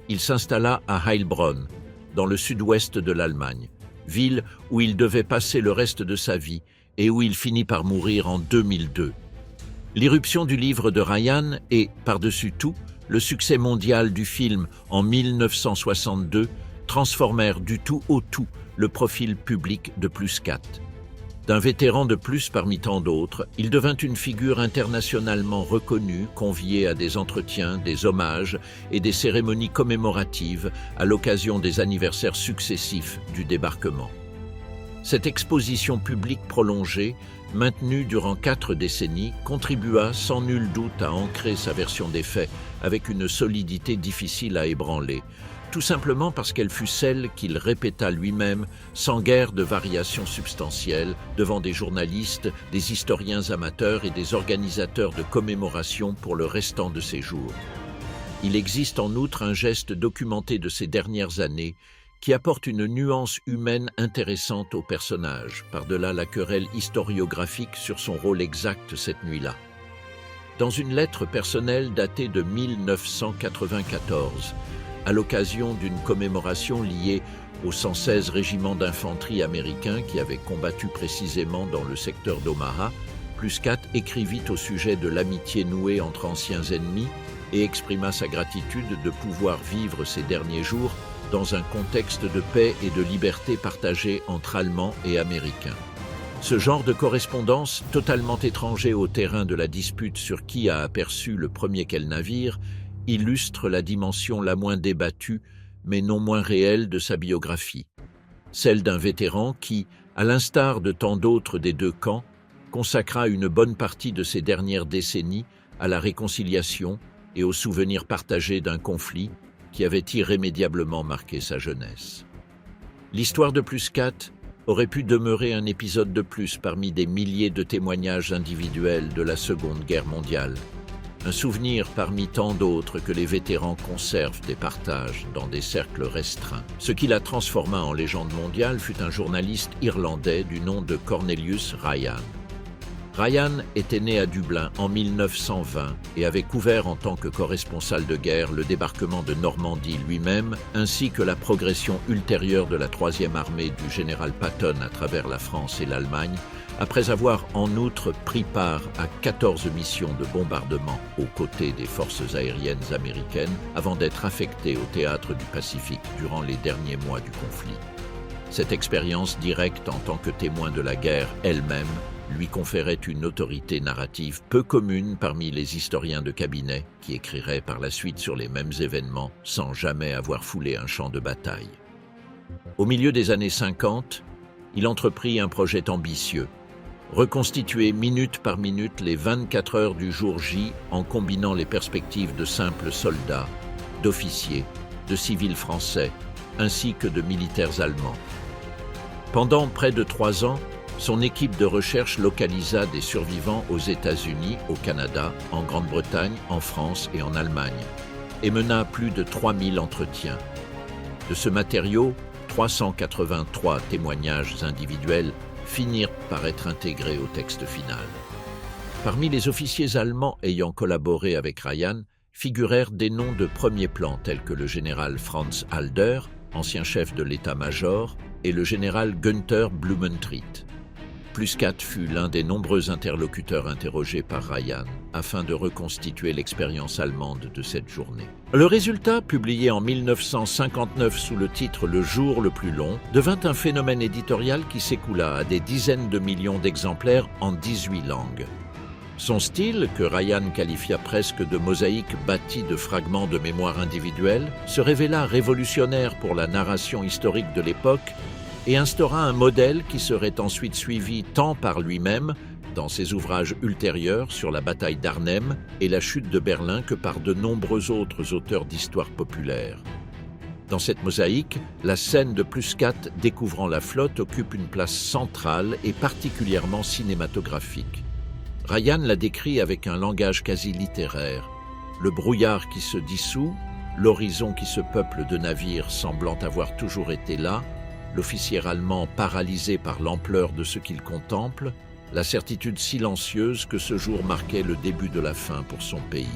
Il s'installa à Heilbronn, dans le sud-ouest de l'Allemagne, ville où il devait passer le reste de sa vie et où il finit par mourir en 2002. L'irruption du livre de Ryan et, par-dessus tout, le succès mondial du film en 1962 transformèrent du tout au tout le profil public de Plusquat. D'un vétéran de plus parmi tant d'autres, il devint une figure internationalement reconnue, conviée à des entretiens, des hommages et des cérémonies commémoratives à l'occasion des anniversaires successifs du débarquement. Cette exposition publique prolongée, maintenue durant 4 décennies, contribua sans nul doute à ancrer sa version des faits avec une solidité difficile à ébranler, tout simplement parce qu'elle fut celle qu'il répéta lui-même sans guère de variations substantielles devant des journalistes, des historiens amateurs et des organisateurs de commémoration pour le restant de ses jours. Il existe en outre un geste documenté de ces dernières années qui apporte une nuance humaine intéressante au personnage, par-delà la querelle historiographique sur son rôle exact cette nuit-là. Dans une lettre personnelle datée de 1994, à l'occasion d'une commémoration liée au 116 régiment d'infanterie américain qui avait combattu précisément dans le secteur d'Omaha, Pluscat écrivit au sujet de l'amitié nouée entre anciens ennemis et exprima sa gratitude de pouvoir vivre ces derniers jours dans un contexte de paix et de liberté partagée entre Allemands et Américains. Ce genre de correspondance, totalement étranger au terrain de la dispute sur qui a aperçu le premier quel navire, illustre la dimension la moins débattue, mais non moins réelle de sa biographie. Celle d'un vétéran qui, à l'instar de tant d'autres des deux camps, consacra une bonne partie de ses dernières décennies à la réconciliation et au souvenir partagé d'un conflit qui avait irrémédiablement marqué sa jeunesse. L'histoire de Pluscat aurait pu demeurer un épisode de plus parmi des milliers de témoignages individuels de la Seconde Guerre mondiale, un souvenir parmi tant d'autres que les vétérans conservent des partages dans des cercles restreints. Ce qui la transforma en légende mondiale fut un journaliste irlandais du nom de Cornelius Ryan. Ryan était né à Dublin en 1920 et avait couvert en tant que corresponsal de guerre le débarquement de Normandie lui-même, ainsi que la progression ultérieure de la 3e armée du général Patton à travers la France et l'Allemagne, après avoir en outre pris part à 14 missions de bombardement aux côtés des forces aériennes américaines avant d'être affecté au théâtre du Pacifique durant les derniers mois du conflit. Cette expérience directe en tant que témoin de la guerre elle-même lui conférait une autorité narrative peu commune parmi les historiens de cabinet qui écriraient par la suite sur les mêmes événements sans jamais avoir foulé un champ de bataille. Au milieu des années 50, il entreprit un projet ambitieux, reconstituer minute par minute les 24 heures du jour J en combinant les perspectives de simples soldats, d'officiers, de civils français, ainsi que de militaires allemands. Pendant près de 3 ans, son équipe de recherche localisa des survivants aux États-Unis, au Canada, en Grande-Bretagne, en France et en Allemagne, et mena plus de 3000 entretiens. De ce matériau, 383 témoignages individuels finirent par être intégrés au texte final. Parmi les officiers allemands ayant collaboré avec Ryan, figurèrent des noms de premier plan tels que le général Franz Halder, ancien chef de l'état-major, et le général Günther Blumentritt. Pluscat fut l'un des nombreux interlocuteurs interrogés par Ryan afin de reconstituer l'expérience allemande de cette journée. Le résultat, publié en 1959 sous le titre « Le jour le plus long », devint un phénomène éditorial qui s'écoula à des dizaines de millions d'exemplaires en 18 langues. Son style, que Ryan qualifia presque de mosaïque bâtie de fragments de mémoire individuelle, se révéla révolutionnaire pour la narration historique de l'époque et instaura un modèle qui serait ensuite suivi tant par lui-même, dans ses ouvrages ultérieurs sur la bataille d'Arnhem et la chute de Berlin, que par de nombreux autres auteurs d'histoire populaire. Dans cette mosaïque, la scène de Pluscat découvrant la flotte occupe une place centrale et particulièrement cinématographique. Ryan la décrit avec un langage quasi littéraire. Le brouillard qui se dissout, l'horizon qui se peuple de navires semblant avoir toujours été là, l'officier allemand paralysé par l'ampleur de ce qu'il contemple, la certitude silencieuse que ce jour marquait le début de la fin pour son pays.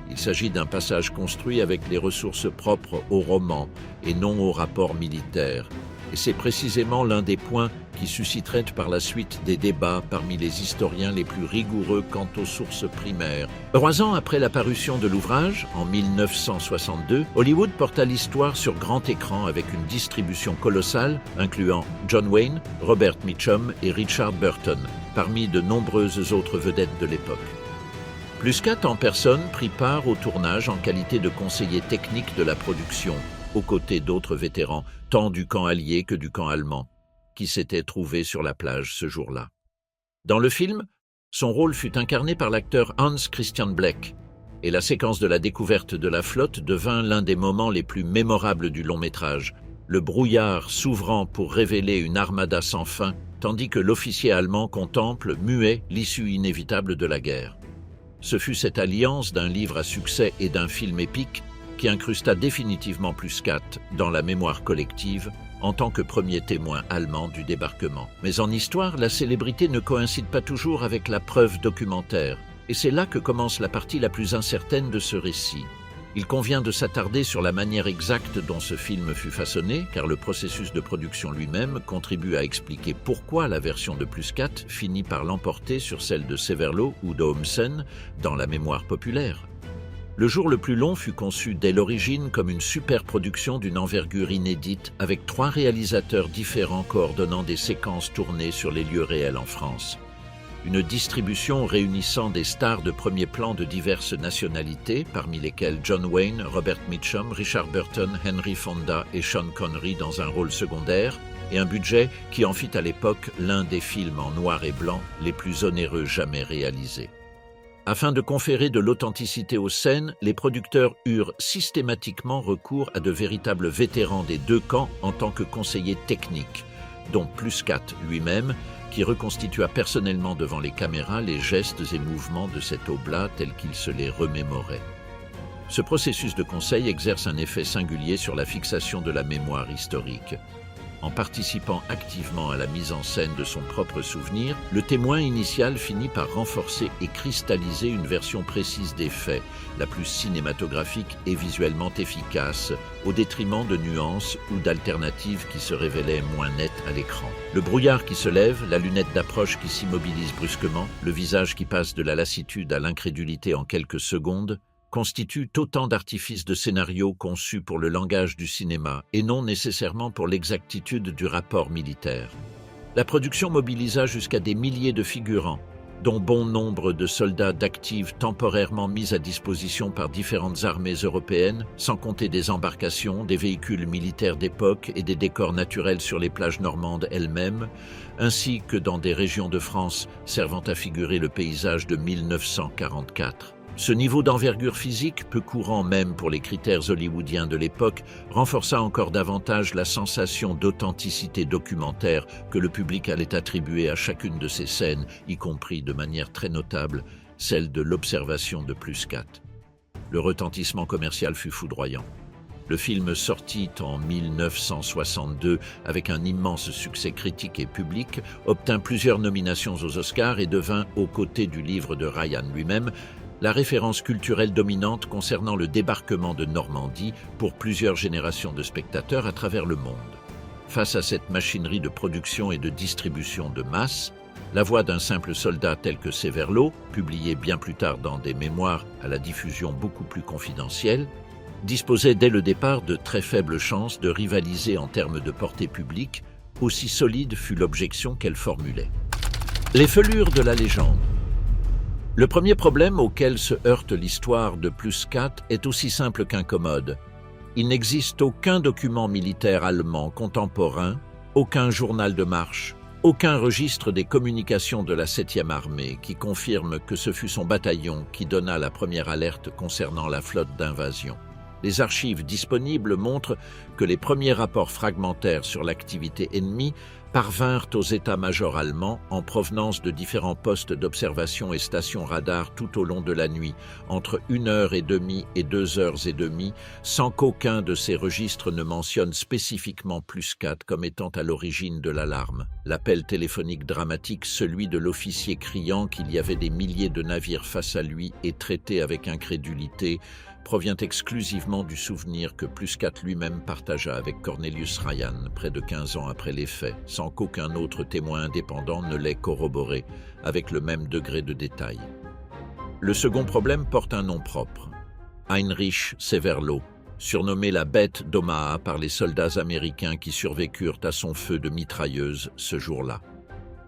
Il s'agit d'un passage construit avec les ressources propres au roman et non au rapport militaire, et c'est précisément l'un des points qui susciterait par la suite des débats parmi les historiens les plus rigoureux quant aux sources primaires. 3 ans après la parution de l'ouvrage, en 1962, Hollywood porta l'histoire sur grand écran avec une distribution colossale, incluant John Wayne, Robert Mitchum et Richard Burton, parmi de nombreuses autres vedettes de l'époque. Pluscat en personne prit part au tournage en qualité de conseiller technique de la production, aux côtés d'autres vétérans, tant du camp allié que du camp allemand, qui s'étaient trouvés sur la plage ce jour-là. Dans le film, son rôle fut incarné par l'acteur Hans Christian Bleck, et la séquence de la découverte de la flotte devint l'un des moments les plus mémorables du long-métrage, le brouillard s'ouvrant pour révéler une armada sans fin, tandis que l'officier allemand contemple, muet, l'issue inévitable de la guerre. Ce fut cette alliance d'un livre à succès et d'un film épique qui incrusta définitivement Pluscat dans la mémoire collective en tant que premier témoin allemand du débarquement. Mais en histoire, la célébrité ne coïncide pas toujours avec la preuve documentaire, et c'est là que commence la partie la plus incertaine de ce récit. Il convient de s'attarder sur la manière exacte dont ce film fut façonné, car le processus de production lui-même contribue à expliquer pourquoi la version de Plus 4 finit par l'emporter sur celle de Severlo ou d'Olmsen dans la mémoire populaire. Le jour le plus long fut conçu dès l'origine comme une superproduction d'une envergure inédite, avec 3 réalisateurs différents coordonnant des séquences tournées sur les lieux réels en France. Une distribution réunissant des stars de premier plan de diverses nationalités, parmi lesquelles John Wayne, Robert Mitchum, Richard Burton, Henry Fonda et Sean Connery dans un rôle secondaire, et un budget qui en fit à l'époque l'un des films en noir et blanc les plus onéreux jamais réalisés. Afin de conférer de l'authenticité aux scènes, les producteurs eurent systématiquement recours à de véritables vétérans des 2 camps en tant que conseillers techniques, dont Plus 4 lui-même, qui reconstitua personnellement devant les caméras les gestes et mouvements de cet oblat tels qu'il se les remémorait. Ce processus de conseil exerce un effet singulier sur la fixation de la mémoire historique. En participant activement à la mise en scène de son propre souvenir, le témoin initial finit par renforcer et cristalliser une version précise des faits, la plus cinématographique et visuellement efficace, au détriment de nuances ou d'alternatives qui se révélaient moins nettes à l'écran. Le brouillard qui se lève, la lunette d'approche qui s'immobilise brusquement, le visage qui passe de la lassitude à l'incrédulité en quelques secondes, constituent autant d'artifices de scénario conçus pour le langage du cinéma et non nécessairement pour l'exactitude du rapport militaire. La production mobilisa jusqu'à des milliers de figurants, dont bon nombre de soldats d'actifs temporairement mis à disposition par différentes armées européennes, sans compter des embarcations, des véhicules militaires d'époque et des décors naturels sur les plages normandes elles-mêmes, ainsi que dans des régions de France servant à figurer le paysage de 1944. Ce niveau d'envergure physique, peu courant même pour les critères hollywoodiens de l'époque, renforça encore davantage la sensation d'authenticité documentaire que le public allait attribuer à chacune de ces scènes, y compris de manière très notable, celle de l'observation de Plus 4. Le retentissement commercial fut foudroyant. Le film sortit en 1962 avec un immense succès critique et public, obtint plusieurs nominations aux Oscars et devint, aux côtés du livre de Ryan lui-même, la référence culturelle dominante concernant le débarquement de Normandie pour plusieurs générations de spectateurs à travers le monde. Face à cette machinerie de production et de distribution de masse, la voix d'un simple soldat tel que Severlo, publié bien plus tard dans des mémoires à la diffusion beaucoup plus confidentielle, disposait dès le départ de très faibles chances de rivaliser en termes de portée publique, aussi solide fut l'objection qu'elle formulait. Les felures de la légende. Le premier problème auquel se heurte l'histoire de Plus 4 est aussi simple qu'incommode. Il n'existe aucun document militaire allemand contemporain, aucun journal de marche, aucun registre des communications de la 7e armée qui confirme que ce fut son bataillon qui donna la première alerte concernant la flotte d'invasion. Les archives disponibles montrent que les premiers rapports fragmentaires sur l'activité ennemie parvinrent aux états-majors allemands en provenance de différents postes d'observation et stations radar tout au long de la nuit, entre 1h30 et 2h30, sans qu'aucun de ces registres ne mentionne spécifiquement Plus 4 comme étant à l'origine de l'alarme. L'appel téléphonique dramatique, celui de l'officier criant qu'il y avait des milliers de navires face à lui et traité avec incrédulité, provient exclusivement du souvenir que Plus 4 lui-même partagea avec Cornelius Ryan près de 15 ans après les faits, sans qu'aucun autre témoin indépendant ne l'ait corroboré avec le même degré de détail. Le second problème porte un nom propre, Heinrich Severlo, surnommé la bête d'Omaha par les soldats américains qui survécurent à son feu de mitrailleuse ce jour-là.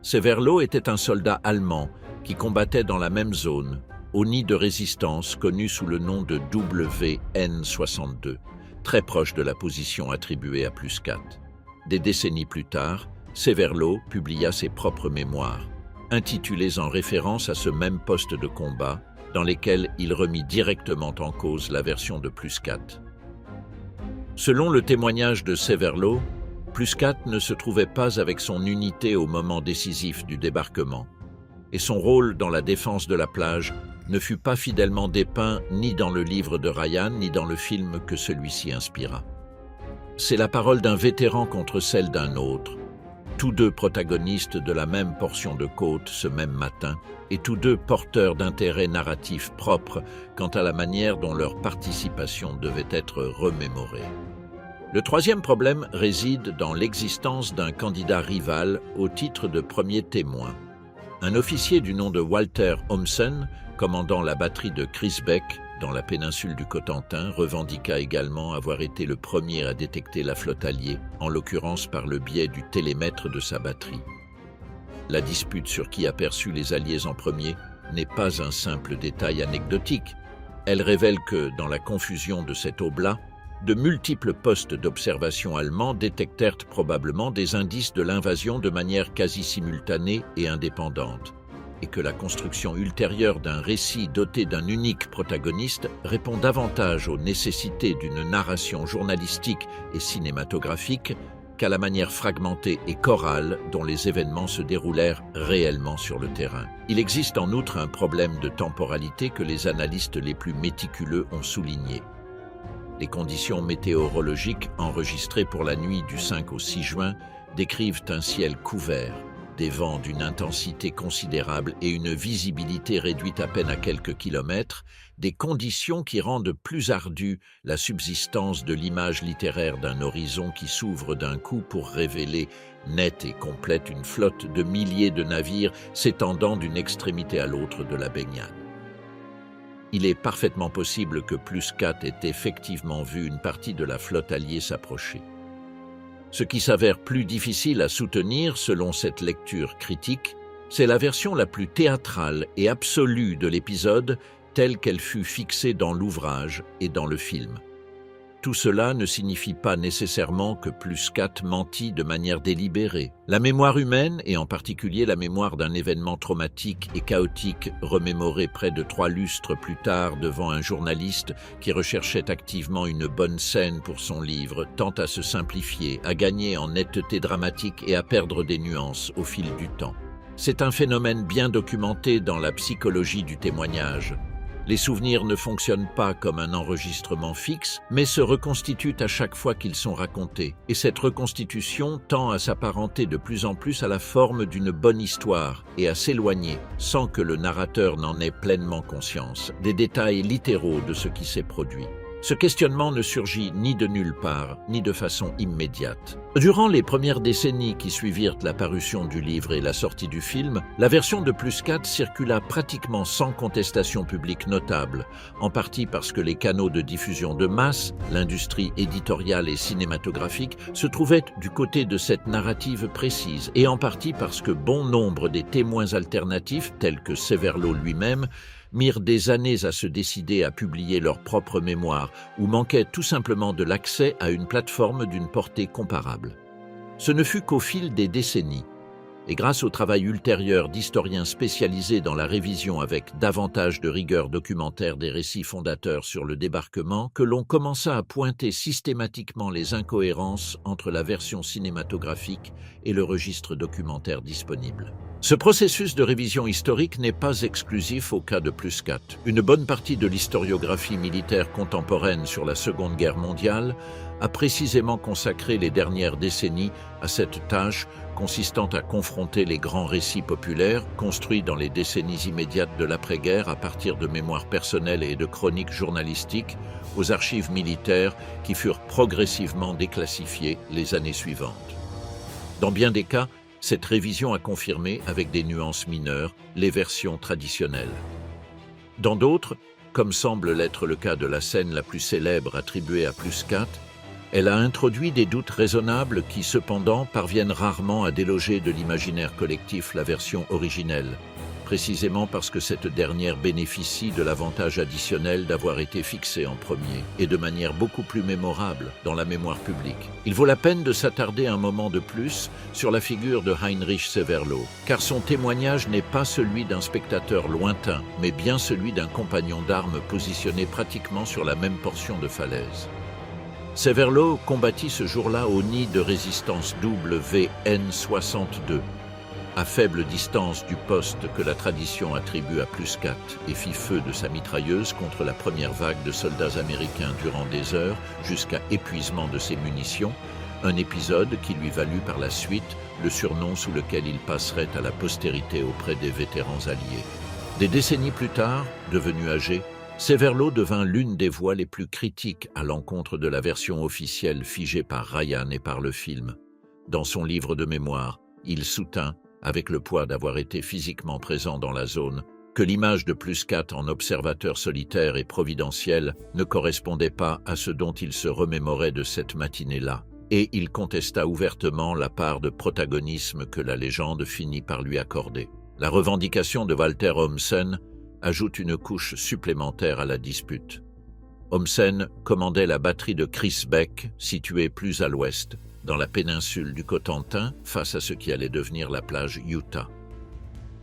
Severlo était un soldat allemand qui combattait dans la même zone, au nid de résistance connu sous le nom de WN62, très proche de la position attribuée à Plus 4. Des décennies plus tard, Severlo publia ses propres mémoires, intitulées en référence à ce même poste de combat, dans lesquels il remit directement en cause la version de Plus 4. Selon le témoignage de Severlo, Plus 4 ne se trouvait pas avec son unité au moment décisif du débarquement, et son rôle dans la défense de la plage ne fut pas fidèlement dépeint ni dans le livre de Ryan ni dans le film que celui-ci inspira. C'est la parole d'un vétéran contre celle d'un autre. tous deux protagonistes de la même portion de côte ce même matin, et tous deux porteurs d'intérêts narratifs propres quant à la manière dont leur participation devait être remémorée. Le troisième problème réside dans l'existence d'un candidat rival au titre de premier témoin. Un officier du nom de Walter Homsen, commandant la batterie de Crisbeck dans la péninsule du Cotentin, revendiqua également avoir été le premier à détecter la flotte alliée, en l'occurrence par le biais du télémètre de sa batterie. La dispute sur qui aperçut les Alliés en premier n'est pas un simple détail anecdotique. Elle révèle que, dans la confusion de cet oblat, de multiples postes d'observation allemands détectèrent probablement des indices de l'invasion de manière quasi simultanée et indépendante, et que la construction ultérieure d'un récit doté d'un unique protagoniste répond davantage aux nécessités d'une narration journalistique et cinématographique qu'à la manière fragmentée et chorale dont les événements se déroulèrent réellement sur le terrain. Il existe en outre un problème de temporalité que les analystes les plus méticuleux ont souligné. Les conditions météorologiques enregistrées pour la nuit du 5 au 6 juin décrivent un ciel couvert, des vents d'une intensité considérable et une visibilité réduite à peine à quelques kilomètres, des conditions qui rendent plus ardue la subsistance de l'image littéraire d'un horizon qui s'ouvre d'un coup pour révéler nette et complète une flotte de milliers de navires s'étendant d'une extrémité à l'autre de la baignade. Il est parfaitement possible que Plus-4 ait effectivement vu une partie de la flotte alliée s'approcher. Ce qui s'avère plus difficile à soutenir, selon cette lecture critique, c'est la version la plus théâtrale et absolue de l'épisode telle qu'elle fut fixée dans l'ouvrage et dans le film. Tout cela ne signifie pas nécessairement que Plus-4 mentit de manière délibérée. La mémoire humaine, et en particulier la mémoire d'un événement traumatique et chaotique remémoré près de 3 lustres plus tard devant un journaliste qui recherchait activement une bonne scène pour son livre, tend à se simplifier, à gagner en netteté dramatique et à perdre des nuances au fil du temps. C'est un phénomène bien documenté dans la psychologie du témoignage. Les souvenirs ne fonctionnent pas comme un enregistrement fixe, mais se reconstituent à chaque fois qu'ils sont racontés. Et cette reconstitution tend à s'apparenter de plus en plus à la forme d'une bonne histoire et à s'éloigner, sans que le narrateur n'en ait pleinement conscience, des détails littéraux de ce qui s'est produit. Ce questionnement ne surgit ni de nulle part, ni de façon immédiate. Durant les premières décennies qui suivirent la parution du livre et la sortie du film, la version de Plus-4 circula pratiquement sans contestation publique notable, en partie parce que les canaux de diffusion de masse, l'industrie éditoriale et cinématographique, se trouvaient du côté de cette narrative précise, et en partie parce que bon nombre des témoins alternatifs, tels que Severlo lui-même, mirent des années à se décider à publier leur propre mémoire ou manquaient tout simplement de l'accès à une plateforme d'une portée comparable. Ce ne fut qu'au fil des décennies, et grâce au travail ultérieur d'historiens spécialisés dans la révision avec davantage de rigueur documentaire des récits fondateurs sur le débarquement, que l'on commença à pointer systématiquement les incohérences entre la version cinématographique et le registre documentaire disponible. Ce processus de révision historique n'est pas exclusif au cas de Plus-4. Une bonne partie de l'historiographie militaire contemporaine sur la Seconde Guerre mondiale a précisément consacré les dernières décennies à cette tâche consistant à confronter les grands récits populaires construits dans les décennies immédiates de l'après-guerre à partir de mémoires personnelles et de chroniques journalistiques aux archives militaires qui furent progressivement déclassifiées les années suivantes. Dans bien des cas, cette révision a confirmé, avec des nuances mineures, les versions traditionnelles. Dans d'autres, comme semble l'être le cas de la scène la plus célèbre attribuée à Plus-4, elle a introduit des doutes raisonnables qui, cependant, parviennent rarement à déloger de l'imaginaire collectif la version originelle, précisément parce que cette dernière bénéficie de l'avantage additionnel d'avoir été fixée en premier, et de manière beaucoup plus mémorable dans la mémoire publique. Il vaut la peine de s'attarder un moment de plus sur la figure de Heinrich Severlo, car son témoignage n'est pas celui d'un spectateur lointain, mais bien celui d'un compagnon d'armes positionné pratiquement sur la même portion de falaise. Severlo combattit ce jour-là au nid de résistance WN62, à faible distance du poste que la tradition attribue à Plus-4, et fit feu de sa mitrailleuse contre la première vague de soldats américains durant des heures, jusqu'à épuisement de ses munitions, un épisode qui lui valut par la suite le surnom sous lequel il passerait à la postérité auprès des vétérans alliés. Des décennies plus tard, devenu âgé, Severlo devint l'une des voix les plus critiques à l'encontre de la version officielle figée par Ryan et par le film. Dans son livre de mémoire, il soutint, avec le poids d'avoir été physiquement présent dans la zone, que l'image de +4 en observateur solitaire et providentiel ne correspondait pas à ce dont il se remémorait de cette matinée-là, et il contesta ouvertement la part de protagonisme que la légende finit par lui accorder. La revendication de Walter Homsen ajoute une couche supplémentaire à la dispute. Homsen commandait la batterie de Crisbeck, située plus à l'ouest, dans la péninsule du Cotentin, face à ce qui allait devenir la plage Utah.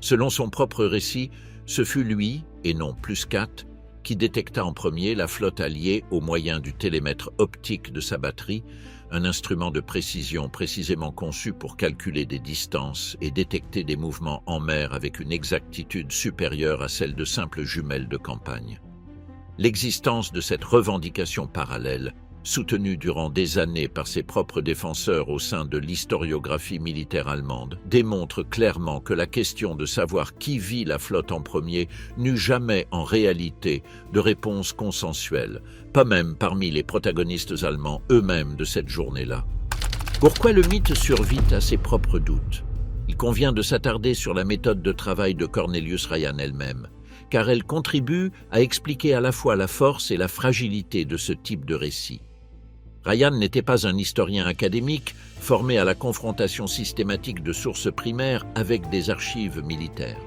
Selon son propre récit, ce fut lui, et non +4, qui détecta en premier la flotte alliée au moyen du télémètre optique de sa batterie, un instrument de précision précisément conçu pour calculer des distances et détecter des mouvements en mer avec une exactitude supérieure à celle de simples jumelles de campagne. L'existence de cette revendication parallèle, soutenue durant des années par ses propres défenseurs au sein de l'historiographie militaire allemande, démontre clairement que la question de savoir qui vit la flotte en premier n'eut jamais en réalité de réponse consensuelle, pas même parmi les protagonistes allemands eux-mêmes de cette journée-là. Pourquoi le mythe survit à ses propres doutes? Il convient de s'attarder sur la méthode de travail de Cornelius Ryan elle-même, car elle contribue à expliquer à la fois la force et la fragilité de ce type de récit. Ryan n'était pas un historien académique formé à la confrontation systématique de sources primaires avec des archives militaires.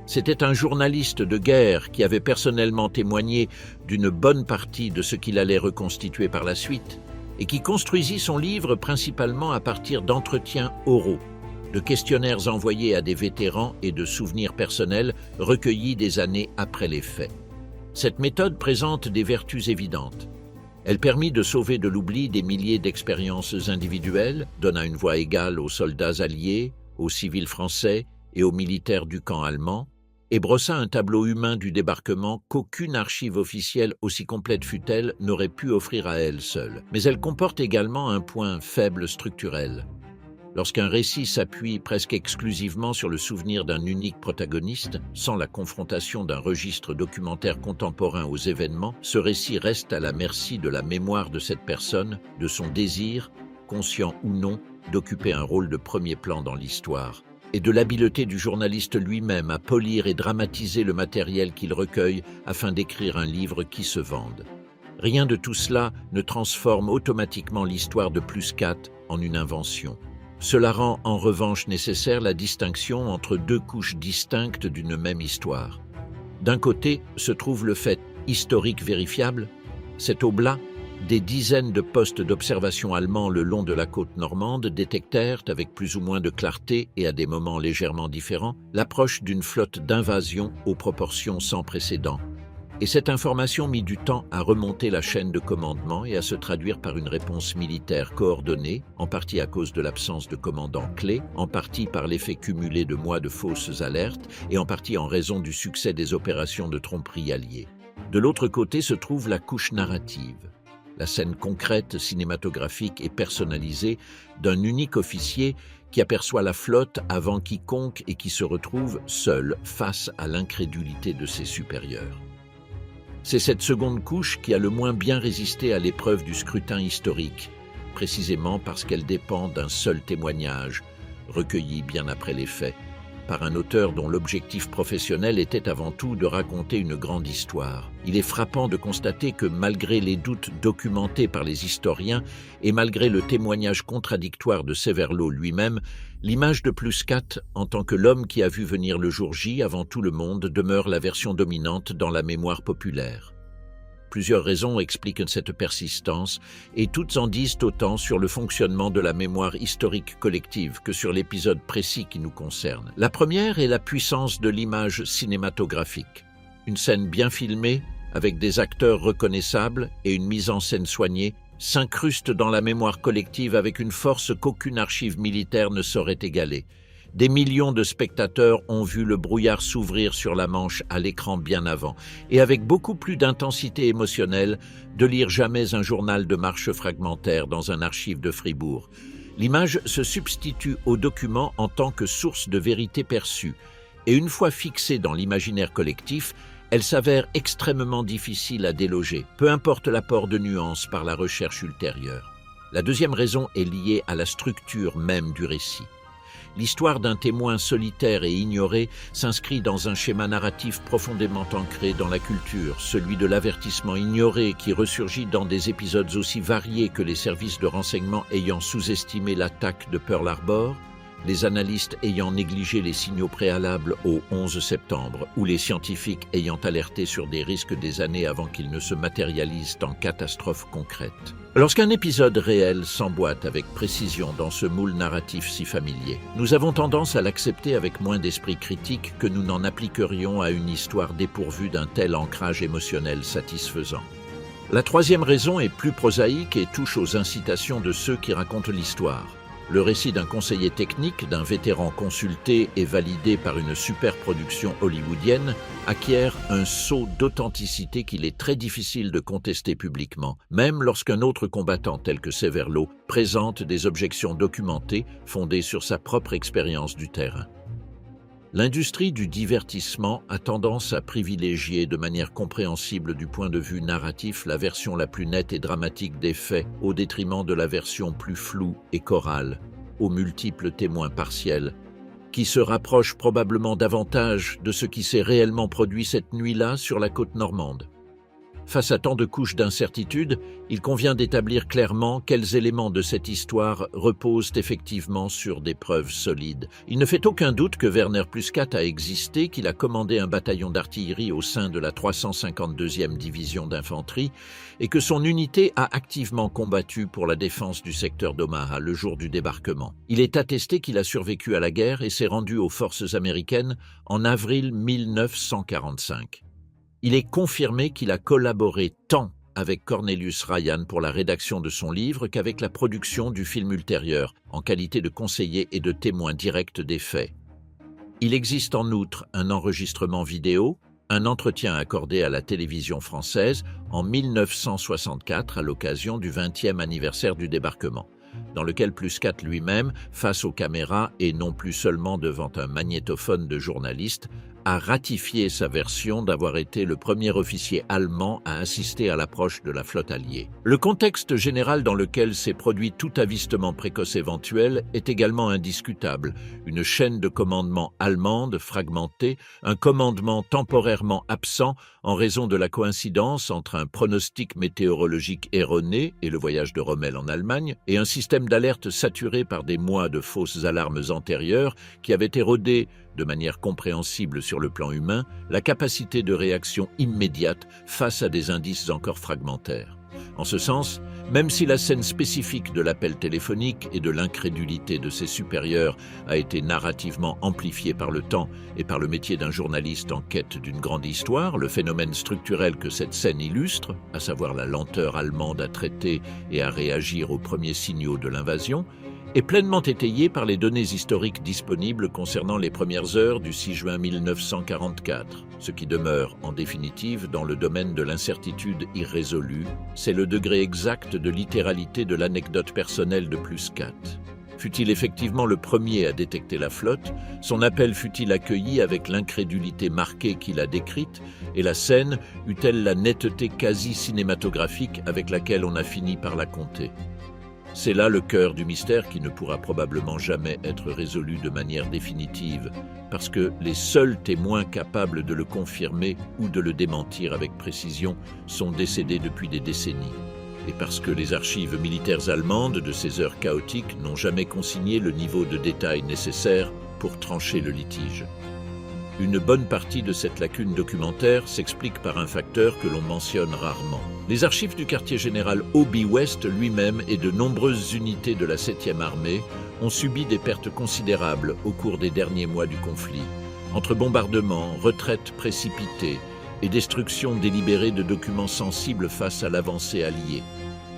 C'était un journaliste de guerre qui avait personnellement témoigné d'une bonne partie de ce qu'il allait reconstituer par la suite et qui construisit son livre principalement à partir d'entretiens oraux, de questionnaires envoyés à des vétérans et de souvenirs personnels recueillis des années après les faits. Cette méthode présente des vertus évidentes. Elle permit de sauver de l'oubli des milliers d'expériences individuelles, donna une voix égale aux soldats alliés, aux civils français et aux militaires du camp allemand, et brossa un tableau humain du débarquement qu'aucune archive officielle, aussi complète fût-elle, n'aurait pu offrir à elle seule. Mais elle comporte également un point faible structurel. Lorsqu'un récit s'appuie presque exclusivement sur le souvenir d'un unique protagoniste, sans la confrontation d'un registre documentaire contemporain aux événements, ce récit reste à la merci de la mémoire de cette personne, de son désir, conscient ou non, d'occuper un rôle de premier plan dans l'histoire, et de l'habileté du journaliste lui-même à polir et dramatiser le matériel qu'il recueille afin d'écrire un livre qui se vende. Rien de tout cela ne transforme automatiquement l'histoire de +4 en une invention. Cela rend en revanche nécessaire la distinction entre deux couches distinctes d'une même histoire. D'un côté se trouve le fait historique vérifiable, cet oblast, des dizaines de postes d'observation allemands le long de la côte normande détectèrent, avec plus ou moins de clarté et à des moments légèrement différents, l'approche d'une flotte d'invasion aux proportions sans précédent. Et cette information mit du temps à remonter la chaîne de commandement et à se traduire par une réponse militaire coordonnée, en partie à cause de l'absence de commandants clés, en partie par l'effet cumulé de mois de fausses alertes et en partie en raison du succès des opérations de tromperie alliées. De l'autre côté se trouve la couche narrative, la scène concrète, cinématographique et personnalisée d'un unique officier qui aperçoit la flotte avant quiconque et qui se retrouve seul face à l'incrédulité de ses supérieurs. C'est cette seconde couche qui a le moins bien résisté à l'épreuve du scrutin historique, précisément parce qu'elle dépend d'un seul témoignage, recueilli bien après les faits, par un auteur dont l'objectif professionnel était avant tout de raconter une grande histoire. Il est frappant de constater que malgré les doutes documentés par les historiens et malgré le témoignage contradictoire de Severlo lui-même, l'image de +4 en tant que l'homme qui a vu venir le jour J avant tout le monde demeure la version dominante dans la mémoire populaire. Plusieurs raisons expliquent cette persistance, et toutes en disent autant sur le fonctionnement de la mémoire historique collective que sur l'épisode précis qui nous concerne. La première est la puissance de l'image cinématographique. Une scène bien filmée, avec des acteurs reconnaissables et une mise en scène soignée, s'incruste dans la mémoire collective avec une force qu'aucune archive militaire ne saurait égaler. Des millions de spectateurs ont vu le brouillard s'ouvrir sur la Manche à l'écran bien avant, et avec beaucoup plus d'intensité émotionnelle de lire jamais un journal de marche fragmentaire dans un archive de Fribourg. L'image se substitue au document en tant que source de vérité perçue, et une fois fixée dans l'imaginaire collectif, elle s'avère extrêmement difficile à déloger, peu importe l'apport de nuances par la recherche ultérieure. La deuxième raison est liée à la structure même du récit. L'histoire d'un témoin solitaire et ignoré s'inscrit dans un schéma narratif profondément ancré dans la culture, celui de l'avertissement ignoré qui ressurgit dans des épisodes aussi variés que les services de renseignement ayant sous-estimé l'attaque de Pearl Harbor, les analystes ayant négligé les signaux préalables au 11 septembre ou les scientifiques ayant alerté sur des risques des années avant qu'ils ne se matérialisent en catastrophes concrètes. Lorsqu'un épisode réel s'emboîte avec précision dans ce moule narratif si familier, nous avons tendance à l'accepter avec moins d'esprit critique que nous n'en appliquerions à une histoire dépourvue d'un tel ancrage émotionnel satisfaisant. La troisième raison est plus prosaïque et touche aux incitations de ceux qui racontent l'histoire. Le récit d'un conseiller technique, d'un vétéran consulté et validé par une superproduction hollywoodienne, acquiert un sceau d'authenticité qu'il est très difficile de contester publiquement, même lorsqu'un autre combattant tel que Severlo présente des objections documentées fondées sur sa propre expérience du terrain. L'industrie du divertissement a tendance à privilégier de manière compréhensible du point de vue narratif la version la plus nette et dramatique des faits au détriment de la version plus floue et chorale, aux multiples témoins partiels, qui se rapproche probablement davantage de ce qui s'est réellement produit cette nuit-là sur la côte normande. Face à tant de couches d'incertitude, il convient d'établir clairement quels éléments de cette histoire reposent effectivement sur des preuves solides. Il ne fait aucun doute que Werner Plusquat a existé, qu'il a commandé un bataillon d'artillerie au sein de la 352e division d'infanterie et que son unité a activement combattu pour la défense du secteur d'Omaha le jour du débarquement. Il est attesté qu'il a survécu à la guerre et s'est rendu aux forces américaines en avril 1945. Il est confirmé qu'il a collaboré tant avec Cornelius Ryan pour la rédaction de son livre qu'avec la production du film ultérieur, en qualité de conseiller et de témoin direct des faits. Il existe en outre un enregistrement vidéo, un entretien accordé à la télévision française en 1964 à l'occasion du 20e anniversaire du débarquement, dans lequel Plusquat lui-même, face aux caméras et non plus seulement devant un magnétophone de journaliste, a ratifié sa version d'avoir été le premier officier allemand à assister à l'approche de la flotte alliée. Le contexte général dans lequel s'est produit tout avistement précoce éventuel est également indiscutable. Une chaîne de commandement allemande fragmentée, un commandement temporairement absent en raison de la coïncidence entre un pronostic météorologique erroné et le voyage de Rommel en Allemagne, et un système d'alerte saturé par des mois de fausses alarmes antérieures qui avaient érodé de manière compréhensible sur le plan humain, la capacité de réaction immédiate face à des indices encore fragmentaires. En ce sens, même si la scène spécifique de l'appel téléphonique et de l'incrédulité de ses supérieurs a été narrativement amplifiée par le temps et par le métier d'un journaliste en quête d'une grande histoire, le phénomène structurel que cette scène illustre, à savoir la lenteur allemande à traiter et à réagir aux premiers signaux de l'invasion, est pleinement étayé par les données historiques disponibles concernant les premières heures du 6 juin 1944. Ce qui demeure, en définitive, dans le domaine de l'incertitude irrésolue, c'est le degré exact de littéralité de l'anecdote personnelle de Plusquat. Fut-il effectivement le premier à détecter la flotte, son appel fut-il accueilli avec l'incrédulité marquée qu'il a décrite, et la scène eut-elle la netteté quasi cinématographique avec laquelle on a fini par la compter ? C'est là le cœur du mystère qui ne pourra probablement jamais être résolu de manière définitive, parce que les seuls témoins capables de le confirmer ou de le démentir avec précision sont décédés depuis des décennies, et parce que les archives militaires allemandes de ces heures chaotiques n'ont jamais consigné le niveau de détail nécessaire pour trancher le litige. Une bonne partie de cette lacune documentaire s'explique par un facteur que l'on mentionne rarement. Les archives du quartier général Obi West lui-même et de nombreuses unités de la 7e armée ont subi des pertes considérables au cours des derniers mois du conflit, entre bombardements, retraites précipitées et destruction délibérée de documents sensibles face à l'avancée alliée.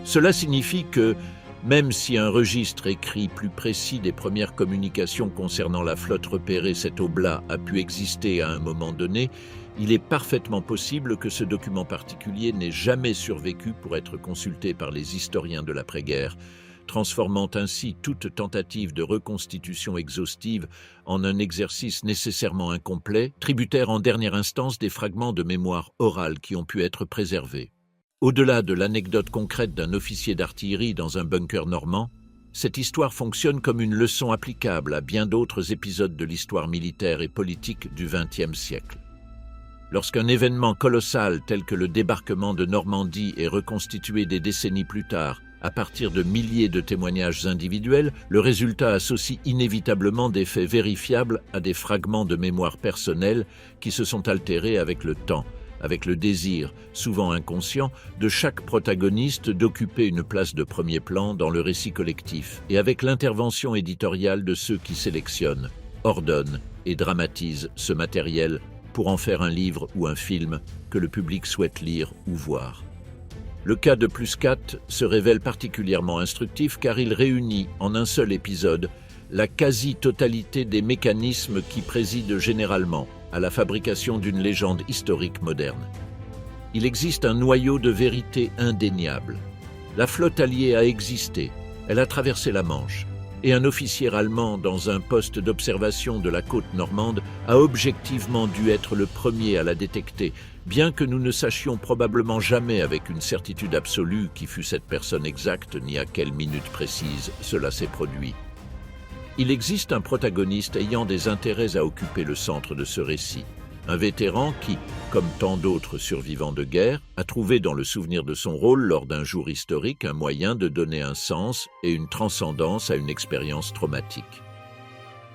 Cela signifie que, Même si un registre écrit plus précis des premières communications concernant la flotte repérée cet oblat a pu exister à un moment donné, il est parfaitement possible que ce document particulier n'ait jamais survécu pour être consulté par les historiens de l'après-guerre, transformant ainsi toute tentative de reconstitution exhaustive en un exercice nécessairement incomplet, tributaire en dernière instance des fragments de mémoire orale qui ont pu être préservés. Au-delà de l'anecdote concrète d'un officier d'artillerie dans un bunker normand, cette histoire fonctionne comme une leçon applicable à bien d'autres épisodes de l'histoire militaire et politique du XXe siècle. Lorsqu'un événement colossal tel que le débarquement de Normandie est reconstitué des décennies plus tard, à partir de milliers de témoignages individuels, le résultat associe inévitablement des faits vérifiables à des fragments de mémoire personnelle qui se sont altérés avec le temps, avec le désir, souvent inconscient, de chaque protagoniste d'occuper une place de premier plan dans le récit collectif, et avec l'intervention éditoriale de ceux qui sélectionnent, ordonnent et dramatisent ce matériel pour en faire un livre ou un film que le public souhaite lire ou voir. Le cas de Plus 4 se révèle particulièrement instructif car il réunit en un seul épisode la quasi-totalité des mécanismes qui président généralement à la fabrication d'une légende historique moderne. Il existe un noyau de vérité indéniable. La flotte alliée a existé, elle a traversé la Manche, et un officier allemand dans un poste d'observation de la côte normande a objectivement dû être le premier à la détecter, bien que nous ne sachions probablement jamais avec une certitude absolue qui fut cette personne exacte ni à quelle minute précise cela s'est produit. Il existe un protagoniste ayant des intérêts à occuper le centre de ce récit. Un vétéran qui, comme tant d'autres survivants de guerre, a trouvé dans le souvenir de son rôle lors d'un jour historique un moyen de donner un sens et une transcendance à une expérience traumatique.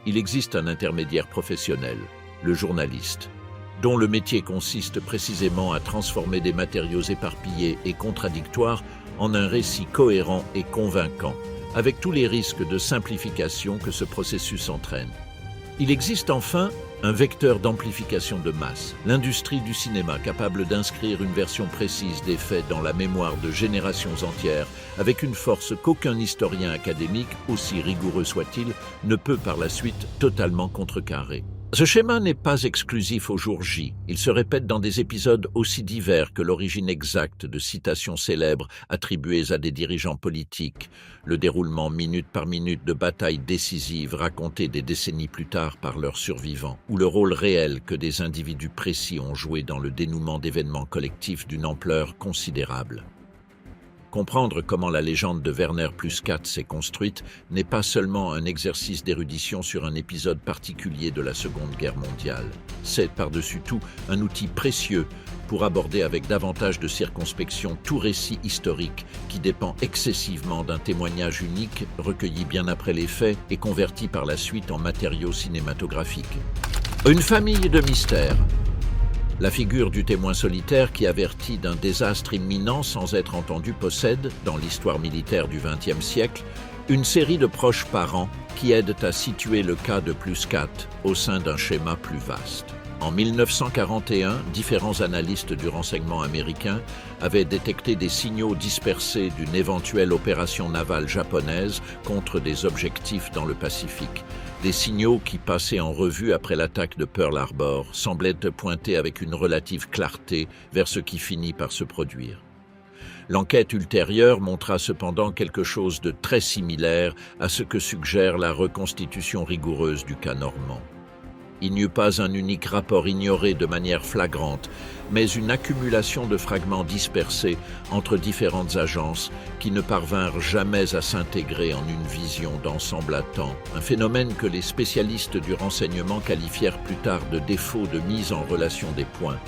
Il existe un intermédiaire professionnel, le journaliste, dont le métier consiste précisément à transformer des matériaux éparpillés et contradictoires en un récit cohérent et convaincant, avec tous les risques de simplification que ce processus entraîne. Il existe enfin un vecteur d'amplification de masse, l'industrie du cinéma capable d'inscrire une version précise des faits dans la mémoire de générations entières, avec une force qu'aucun historien académique, aussi rigoureux soit-il, ne peut par la suite totalement contrecarrer. Ce schéma n'est pas exclusif au jour J. Il se répète dans des épisodes aussi divers que l'origine exacte de citations célèbres attribuées à des dirigeants politiques, le déroulement minute par minute de batailles décisives racontées des décennies plus tard par leurs survivants, ou le rôle réel que des individus précis ont joué dans le dénouement d'événements collectifs d'une ampleur considérable. Comprendre comment la légende de Werner Plus 4 s'est construite n'est pas seulement un exercice d'érudition sur un épisode particulier de la Seconde Guerre mondiale. C'est, par-dessus tout, un outil précieux pour aborder avec davantage de circonspection tout récit historique qui dépend excessivement d'un témoignage unique recueilli bien après les faits et converti par la suite en matériaux cinématographiques. Une famille de mystères. La figure du témoin solitaire qui avertit d'un désastre imminent sans être entendu possède, dans l'histoire militaire du XXe siècle, une série de proches parents qui aident à situer le cas de Plus 4 au sein d'un schéma plus vaste. En 1941, différents analystes du renseignement américain avaient détecté des signaux dispersés d'une éventuelle opération navale japonaise contre des objectifs dans le Pacifique. Des signaux qui, passés en revue après l'attaque de Pearl Harbor, semblaient pointer avec une relative clarté vers ce qui finit par se produire. L'enquête ultérieure montra cependant quelque chose de très similaire à ce que suggère la reconstitution rigoureuse du cas normand. Il n'y eut pas un unique rapport ignoré de manière flagrante, mais une accumulation de fragments dispersés entre différentes agences qui ne parvinrent jamais à s'intégrer en une vision d'ensemble à temps, un phénomène que les spécialistes du renseignement qualifièrent plus tard de défaut de mise en relation des points,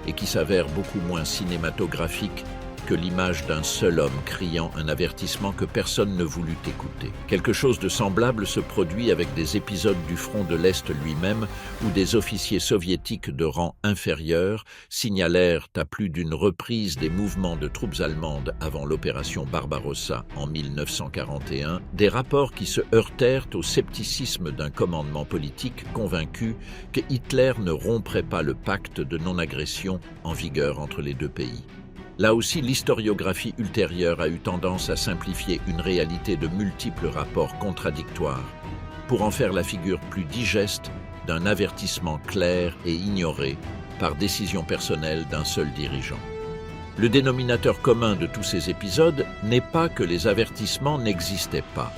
et qui s'avère beaucoup moins cinématographique que l'image d'un seul homme criant un avertissement que personne ne voulut écouter. Quelque chose de semblable se produit avec des épisodes du front de l'Est lui-même, où des officiers soviétiques de rang inférieur signalèrent à plus d'une reprise des mouvements de troupes allemandes avant l'opération Barbarossa en 1941, des rapports qui se heurtèrent au scepticisme d'un commandement politique convaincu que Hitler ne romprait pas le pacte de non-agression en vigueur entre les deux pays. Là aussi, l'historiographie ultérieure a eu tendance à simplifier une réalité de multiples rapports contradictoires, pour en faire la figure plus digeste d'un avertissement clair et ignoré par décision personnelle d'un seul dirigeant. Le dénominateur commun de tous ces épisodes n'est pas que les avertissements n'existaient pas.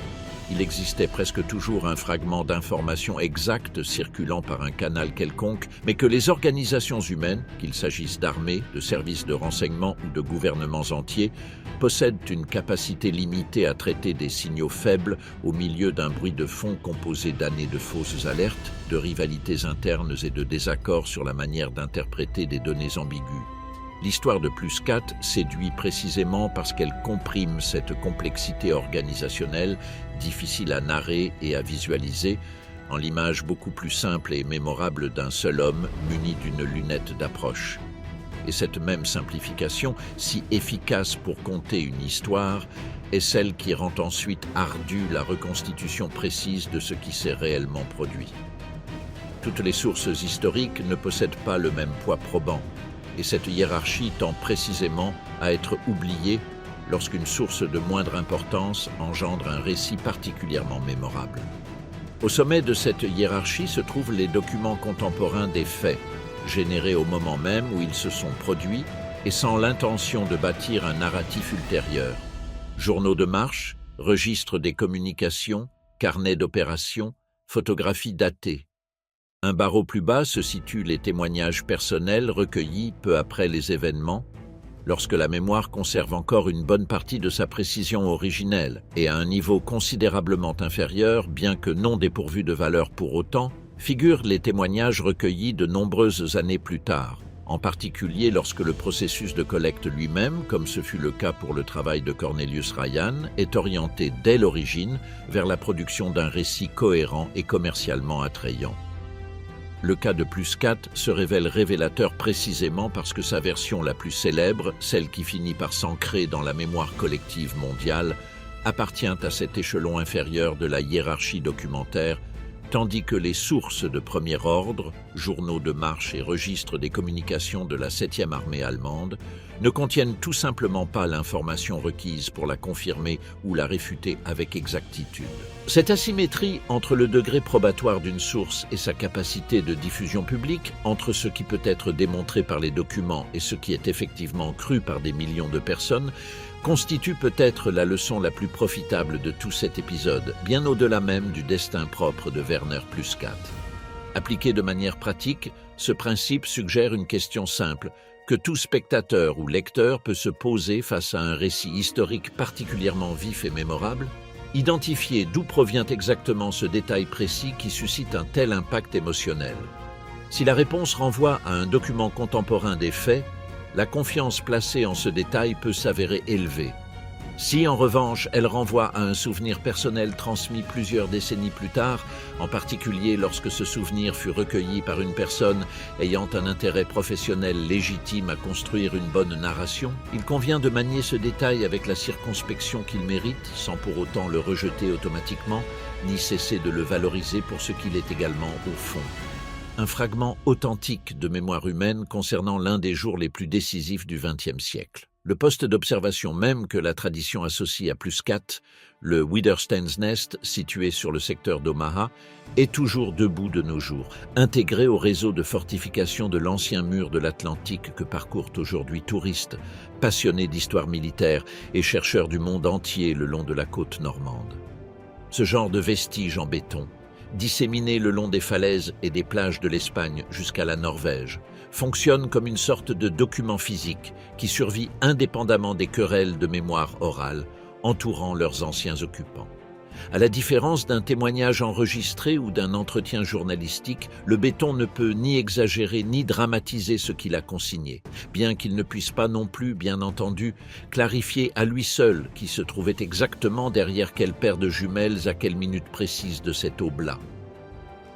Il existait presque toujours un fragment d'information exacte circulant par un canal quelconque, mais que les organisations humaines, qu'il s'agisse d'armées, de services de renseignement ou de gouvernements entiers, possèdent une capacité limitée à traiter des signaux faibles au milieu d'un bruit de fond composé d'années de fausses alertes, de rivalités internes et de désaccords sur la manière d'interpréter des données ambiguës. L'histoire de Plus 4 séduit précisément parce qu'elle comprime cette complexité organisationnelle difficile à narrer et à visualiser en l'image beaucoup plus simple et mémorable d'un seul homme muni d'une lunette d'approche. Et cette même simplification, si efficace pour conter une histoire, est celle qui rend ensuite ardue la reconstitution précise de ce qui s'est réellement produit. Toutes les sources historiques ne possèdent pas le même poids probant, et cette hiérarchie tend précisément à être oubliée lorsqu'une source de moindre importance engendre un récit particulièrement mémorable. Au sommet de cette hiérarchie se trouvent les documents contemporains des faits, générés au moment même où ils se sont produits et sans l'intention de bâtir un narratif ultérieur. Journaux de marche, registres des communications, carnets d'opérations, photographies datées. Un barreau plus bas se situent les témoignages personnels recueillis peu après les événements, lorsque la mémoire conserve encore une bonne partie de sa précision originelle et à un niveau considérablement inférieur, bien que non dépourvu de valeur pour autant, figurent les témoignages recueillis de nombreuses années plus tard, en particulier lorsque le processus de collecte lui-même, comme ce fut le cas pour le travail de Cornelius Ryan, est orienté dès l'origine vers la production d'un récit cohérent et commercialement attrayant. Le cas de Plus 4 se révèle révélateur précisément parce que sa version la plus célèbre, celle qui finit par s'ancrer dans la mémoire collective mondiale, appartient à cet échelon inférieur de la hiérarchie documentaire, tandis que les sources de premier ordre, journaux de marche et registres des communications de la 7e armée allemande, ne contiennent tout simplement pas l'information requise pour la confirmer ou la réfuter avec exactitude. Cette asymétrie entre le degré probatoire d'une source et sa capacité de diffusion publique, entre ce qui peut être démontré par les documents et ce qui est effectivement cru par des millions de personnes, constitue peut-être la leçon la plus profitable de tout cet épisode, bien au-delà même du destin propre de Werner Plus 4. Appliqué de manière pratique, ce principe suggère une question simple, que tout spectateur ou lecteur peut se poser face à un récit historique particulièrement vif et mémorable, identifier d'où provient exactement ce détail précis qui suscite un tel impact émotionnel. Si la réponse renvoie à un document contemporain des faits, la confiance placée en ce détail peut s'avérer élevée. Si, en revanche, elle renvoie à un souvenir personnel transmis plusieurs décennies plus tard, en particulier lorsque ce souvenir fut recueilli par une personne ayant un intérêt professionnel légitime à construire une bonne narration, il convient de manier ce détail avec la circonspection qu'il mérite, sans pour autant le rejeter automatiquement, ni cesser de le valoriser pour ce qu'il est également au fond. Un fragment authentique de mémoire humaine concernant l'un des jours les plus décisifs du XXe siècle. Le poste d'observation même que la tradition associe à Plus 4, le Widderstein's Nest, situé sur le secteur d'Omaha, est toujours debout de nos jours, intégré au réseau de fortifications de l'ancien mur de l'Atlantique que parcourent aujourd'hui touristes, passionnés d'histoire militaire et chercheurs du monde entier le long de la côte normande. Ce genre de vestiges en béton, disséminés le long des falaises et des plages de l'Espagne jusqu'à la Norvège, fonctionne comme une sorte de document physique qui survit indépendamment des querelles de mémoire orale entourant leurs anciens occupants. À la différence d'un témoignage enregistré ou d'un entretien journalistique, le béton ne peut ni exagérer ni dramatiser ce qu'il a consigné, bien qu'il ne puisse pas non plus, bien entendu, clarifier à lui seul qui se trouvait exactement derrière quelle paire de jumelles à quelle minute précise de cet aube-là.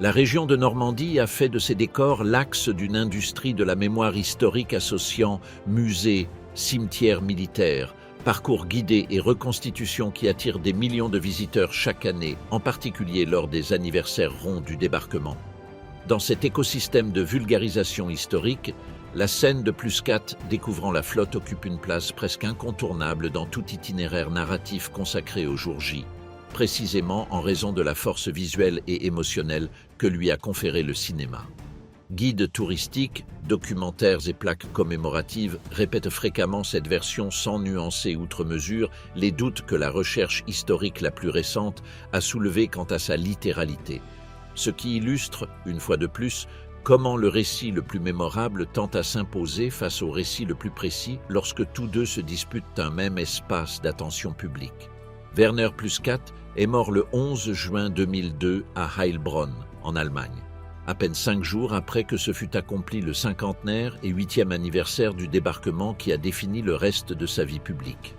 La région de Normandie a fait de ces décors l'axe d'une industrie de la mémoire historique associant musées, cimetières militaires, parcours guidés et reconstitutions qui attirent des millions de visiteurs chaque année, en particulier lors des anniversaires ronds du débarquement. Dans cet écosystème de vulgarisation historique, la scène de Plus-4 découvrant la flotte occupe une place presque incontournable dans tout itinéraire narratif consacré au jour J, précisément en raison de la force visuelle et émotionnelle que lui a conféré le cinéma. Guides touristiques, documentaires et plaques commémoratives répètent fréquemment cette version sans nuancer outre mesure les doutes que la recherche historique la plus récente a soulevés quant à sa littéralité. Ce qui illustre, une fois de plus, comment le récit le plus mémorable tend à s'imposer face au récit le plus précis lorsque tous deux se disputent un même espace d'attention publique. Werner Plus-4 est mort le 11 juin 2002 à Heilbronn, en Allemagne, à peine 5 jours après que se fût accompli le 50e et 8e anniversaire du débarquement qui a défini le reste de sa vie publique.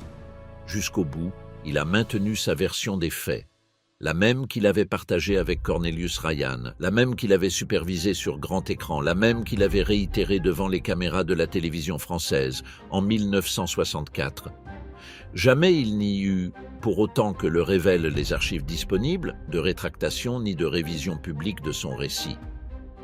Jusqu'au bout, il a maintenu sa version des faits, la même qu'il avait partagée avec Cornelius Ryan, la même qu'il avait supervisée sur grand écran, la même qu'il avait réitérée devant les caméras de la télévision française en 1964. Jamais il n'y eut, pour autant que le révèlent les archives disponibles, de rétractation ni de révision publique de son récit.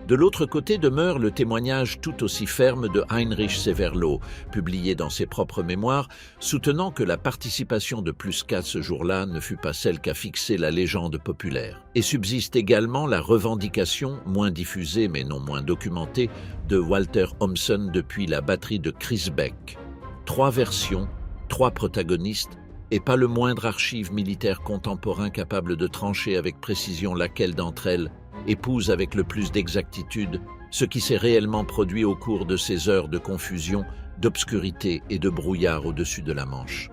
De l'autre côté demeure le témoignage tout aussi ferme de Heinrich Severloh, publié dans ses propres mémoires, soutenant que la participation de Plus-4 ce jour-là ne fut pas celle qu'a fixée la légende populaire. Et subsiste également la revendication, moins diffusée mais non moins documentée, de Walter Homsen depuis la batterie de Chris Beck. 3 versions, 3 protagonistes, et pas le moindre archive militaire contemporain capable de trancher avec précision laquelle d'entre elles épouse avec le plus d'exactitude ce qui s'est réellement produit au cours de ces heures de confusion, d'obscurité et de brouillard au-dessus de la Manche.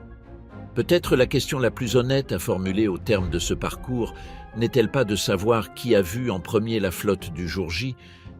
Peut-être la question la plus honnête à formuler au terme de ce parcours n'est-elle pas de savoir qui a vu en premier la flotte du jour J,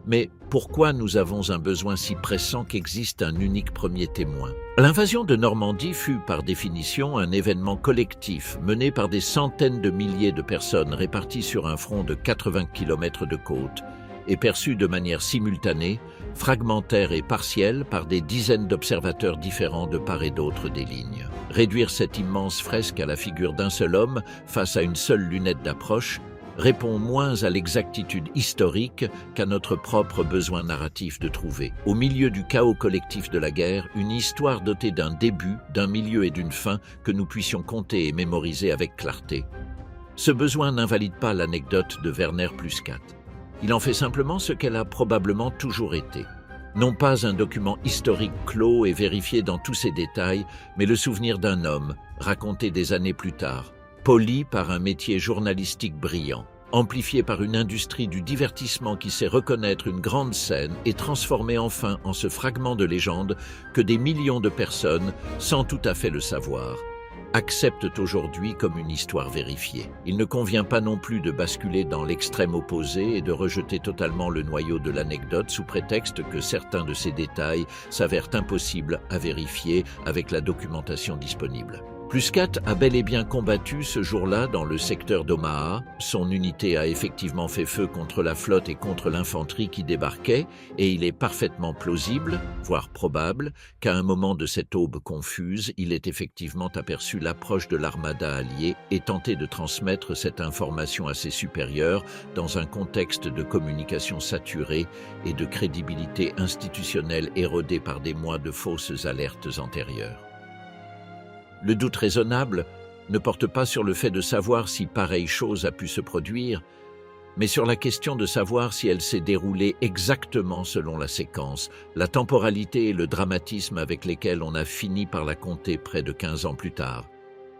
mais pourquoi nous avons un besoin si pressant qu'existe un unique premier témoin? L'invasion de Normandie fut, par définition, un événement collectif mené par des centaines de milliers de personnes réparties sur un front de 80 km de côte et perçu de manière simultanée, fragmentaire et partielle par des dizaines d'observateurs différents de part et d'autre des lignes. Réduire cette immense fresque à la figure d'un seul homme face à une seule lunette d'approche répond moins à l'exactitude historique qu'à notre propre besoin narratif de trouver, au milieu du chaos collectif de la guerre, une histoire dotée d'un début, d'un milieu et d'une fin que nous puissions compter et mémoriser avec clarté. Ce besoin n'invalide pas l'anecdote de Werner Plus-4. Il en fait simplement ce qu'elle a probablement toujours été. Non pas un document historique clos et vérifié dans tous ses détails, mais le souvenir d'un homme, raconté des années plus tard, poli par un métier journalistique brillant, amplifié par une industrie du divertissement qui sait reconnaître une grande scène et transformer enfin en ce fragment de légende que des millions de personnes, sans tout à fait le savoir, acceptent aujourd'hui comme une histoire vérifiée. Il ne convient pas non plus de basculer dans l'extrême opposé et de rejeter totalement le noyau de l'anecdote sous prétexte que certains de ces détails s'avèrent impossibles à vérifier avec la documentation disponible. Plus-4 a bel et bien combattu ce jour-là dans le secteur d'Omaha. Son unité a effectivement fait feu contre la flotte et contre l'infanterie qui débarquait, et il est parfaitement plausible, voire probable, qu'à un moment de cette aube confuse, il ait effectivement aperçu l'approche de l'armada alliée et tenté de transmettre cette information à ses supérieurs dans un contexte de communication saturée et de crédibilité institutionnelle érodée par des mois de fausses alertes antérieures. Le doute raisonnable ne porte pas sur le fait de savoir si pareille chose a pu se produire, mais sur la question de savoir si elle s'est déroulée exactement selon la séquence, la temporalité et le dramatisme avec lesquels on a fini par la compter près de 15 ans plus tard,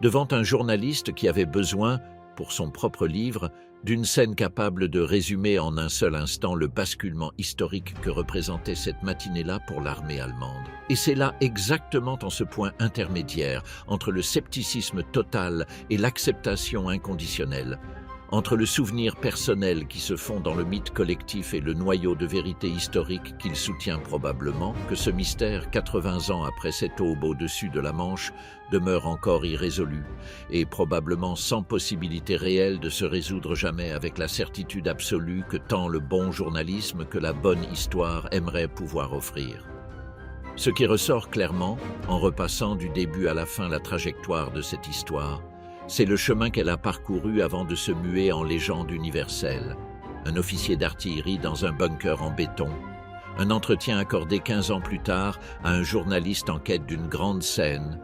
devant un journaliste qui avait besoin, pour son propre livre, d'une scène capable de résumer en un seul instant le basculement historique que représentait cette matinée-là pour l'armée allemande. Et c'est là exactement en ce point intermédiaire, entre le scepticisme total et l'acceptation inconditionnelle, entre le souvenir personnel qui se fond dans le mythe collectif et le noyau de vérité historique qu'il soutient probablement, que ce mystère, 80 ans après cette aube au-dessus de la Manche, demeure encore irrésolu et probablement sans possibilité réelle de se résoudre jamais avec la certitude absolue que tant le bon journalisme que la bonne histoire aimeraient pouvoir offrir. Ce qui ressort clairement, en repassant du début à la fin la trajectoire de cette histoire, c'est le chemin qu'elle a parcouru avant de se muer en légende universelle. Un officier d'artillerie dans un bunker en béton, un entretien accordé 15 ans plus tard à un journaliste en quête d'une grande scène,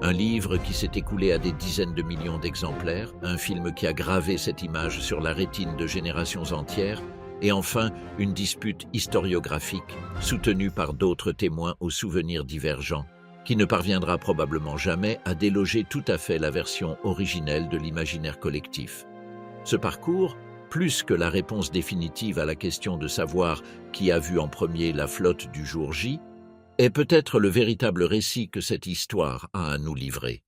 un livre qui s'est écoulé à des dizaines de millions d'exemplaires, un film qui a gravé cette image sur la rétine de générations entières, et enfin une dispute historiographique soutenue par d'autres témoins aux souvenirs divergents, qui ne parviendra probablement jamais à déloger tout à fait la version originelle de l'imaginaire collectif. Ce parcours, plus que la réponse définitive à la question de savoir qui a vu en premier la flotte du jour J, est peut-être le véritable récit que cette histoire a à nous livrer.